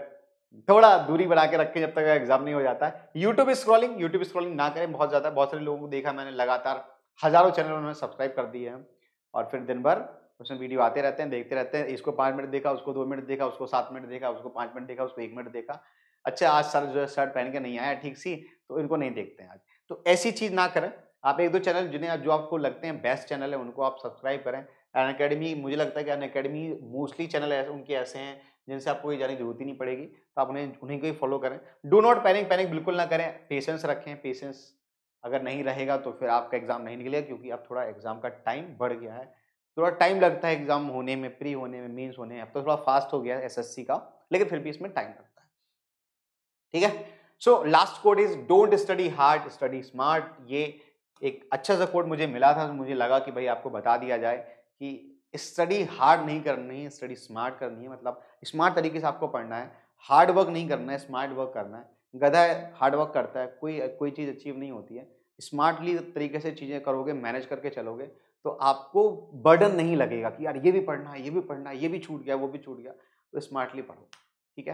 थोड़ा दूरी बना के रखें जब तक एग्ज़ाम नहीं हो जाता है। यूट्यूब स्क्रॉलिंग ना करें बहुत ज़्यादा, बहुत सारे लोगों को देखा मैंने लगातार हज़ारों चैनल उन्होंने सब्सक्राइब कर दिए हैं और फिर दिन भर उसमें वीडियो आते रहते हैं, देखते रहते हैं। इसको 5 मिनट देखा, उसको 2 मिनट देखा, उसको 7 मिनट देखा, उसको 5 मिनट देखा, उसको 1 मिनट देखा। अच्छा आज सर जो है शर्ट पहन के नहीं आया ठीक-सी, तो इनको नहीं देखते हैं आज। तो ऐसी चीज़ ना करें। आप 1-2 चैनल जो आपको लगते हैं बेस्ट चैनल है, उनको आप सब्सक्राइब करें। अनअकैडमी मुझे लगता है कि अनअकैडमी मोस्टली चैनल ऐसे उनके ऐसे हैं जिनसे आपको ये जाने की ज़रूरत ही नहीं पड़ेगी, तो आप उन्हीं को ही फ़ॉलो करें। डू नॉट पैनिक, पैनिक बिल्कुल ना करें, पेशेंस रखें, पेशेंस अगर नहीं रहेगा तो फिर आपका एग्ज़ाम नहीं निकलेगा क्योंकि अब थोड़ा एग्ज़ाम का टाइम बढ़ गया है। थोड़ा टाइम लगता है एग्ज़ाम होने में, प्री होने में, मेंस होने में, अब तो थोड़ा फ़ास्ट हो गया है एसएससी का, लेकिन फिर भी इसमें टाइम लगता है। ठीक है? So last quote is don't study hard, study smart. ये एक अच्छा सा कोट मुझे मिला था, तो मुझे लगा कि भाई आपको बता दिया जाए कि स्टडी हार्ड नहीं करनी है, स्टडी स्मार्ट करनी है। मतलब स्मार्ट तरीके से आपको पढ़ना है, हार्ड वर्क नहीं करना है, स्मार्ट वर्क करना है। गधा हार्ड वर्क करता है, कोई चीज़ अचीव नहीं होती है। स्मार्टली तरीके से चीज़ें करोगे, मैनेज करके चलोगे, तो आपको बर्डन नहीं लगेगा कि यार ये भी पढ़ना है, ये भी पढ़ना है, ये भी छूट गया, वो भी छूट गया। तो स्मार्टली पढ़ो, ठीक है?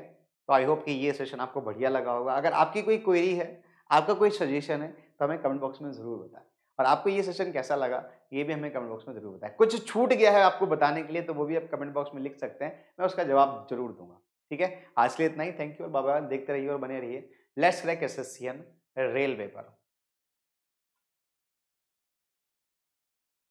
तो आई होप कि ये सेशन आपको बढ़िया लगा होगा। अगर आपकी कोई क्वेरी है, आपका कोई सजेशन है, तो हमें कमेंट बॉक्स में ज़रूर बताएँ। और आपको ये सेशन कैसा लगा, ये भी हमें कमेंट बॉक्स में ज़रूर बताएँ। कुछ छूट गया है आपको बताने के लिए, तो वो भी आप कमेंट बॉक्स में लिख सकते हैं। मैं उसका जवाब ज़रूर दूँगा। ठीक है? आज के लिए इतना ही। थैंक यू और बाय-बाय। देखते रहिए और बने रहिए। लेट्स क्रैक एसएससीएन रेलवे पर।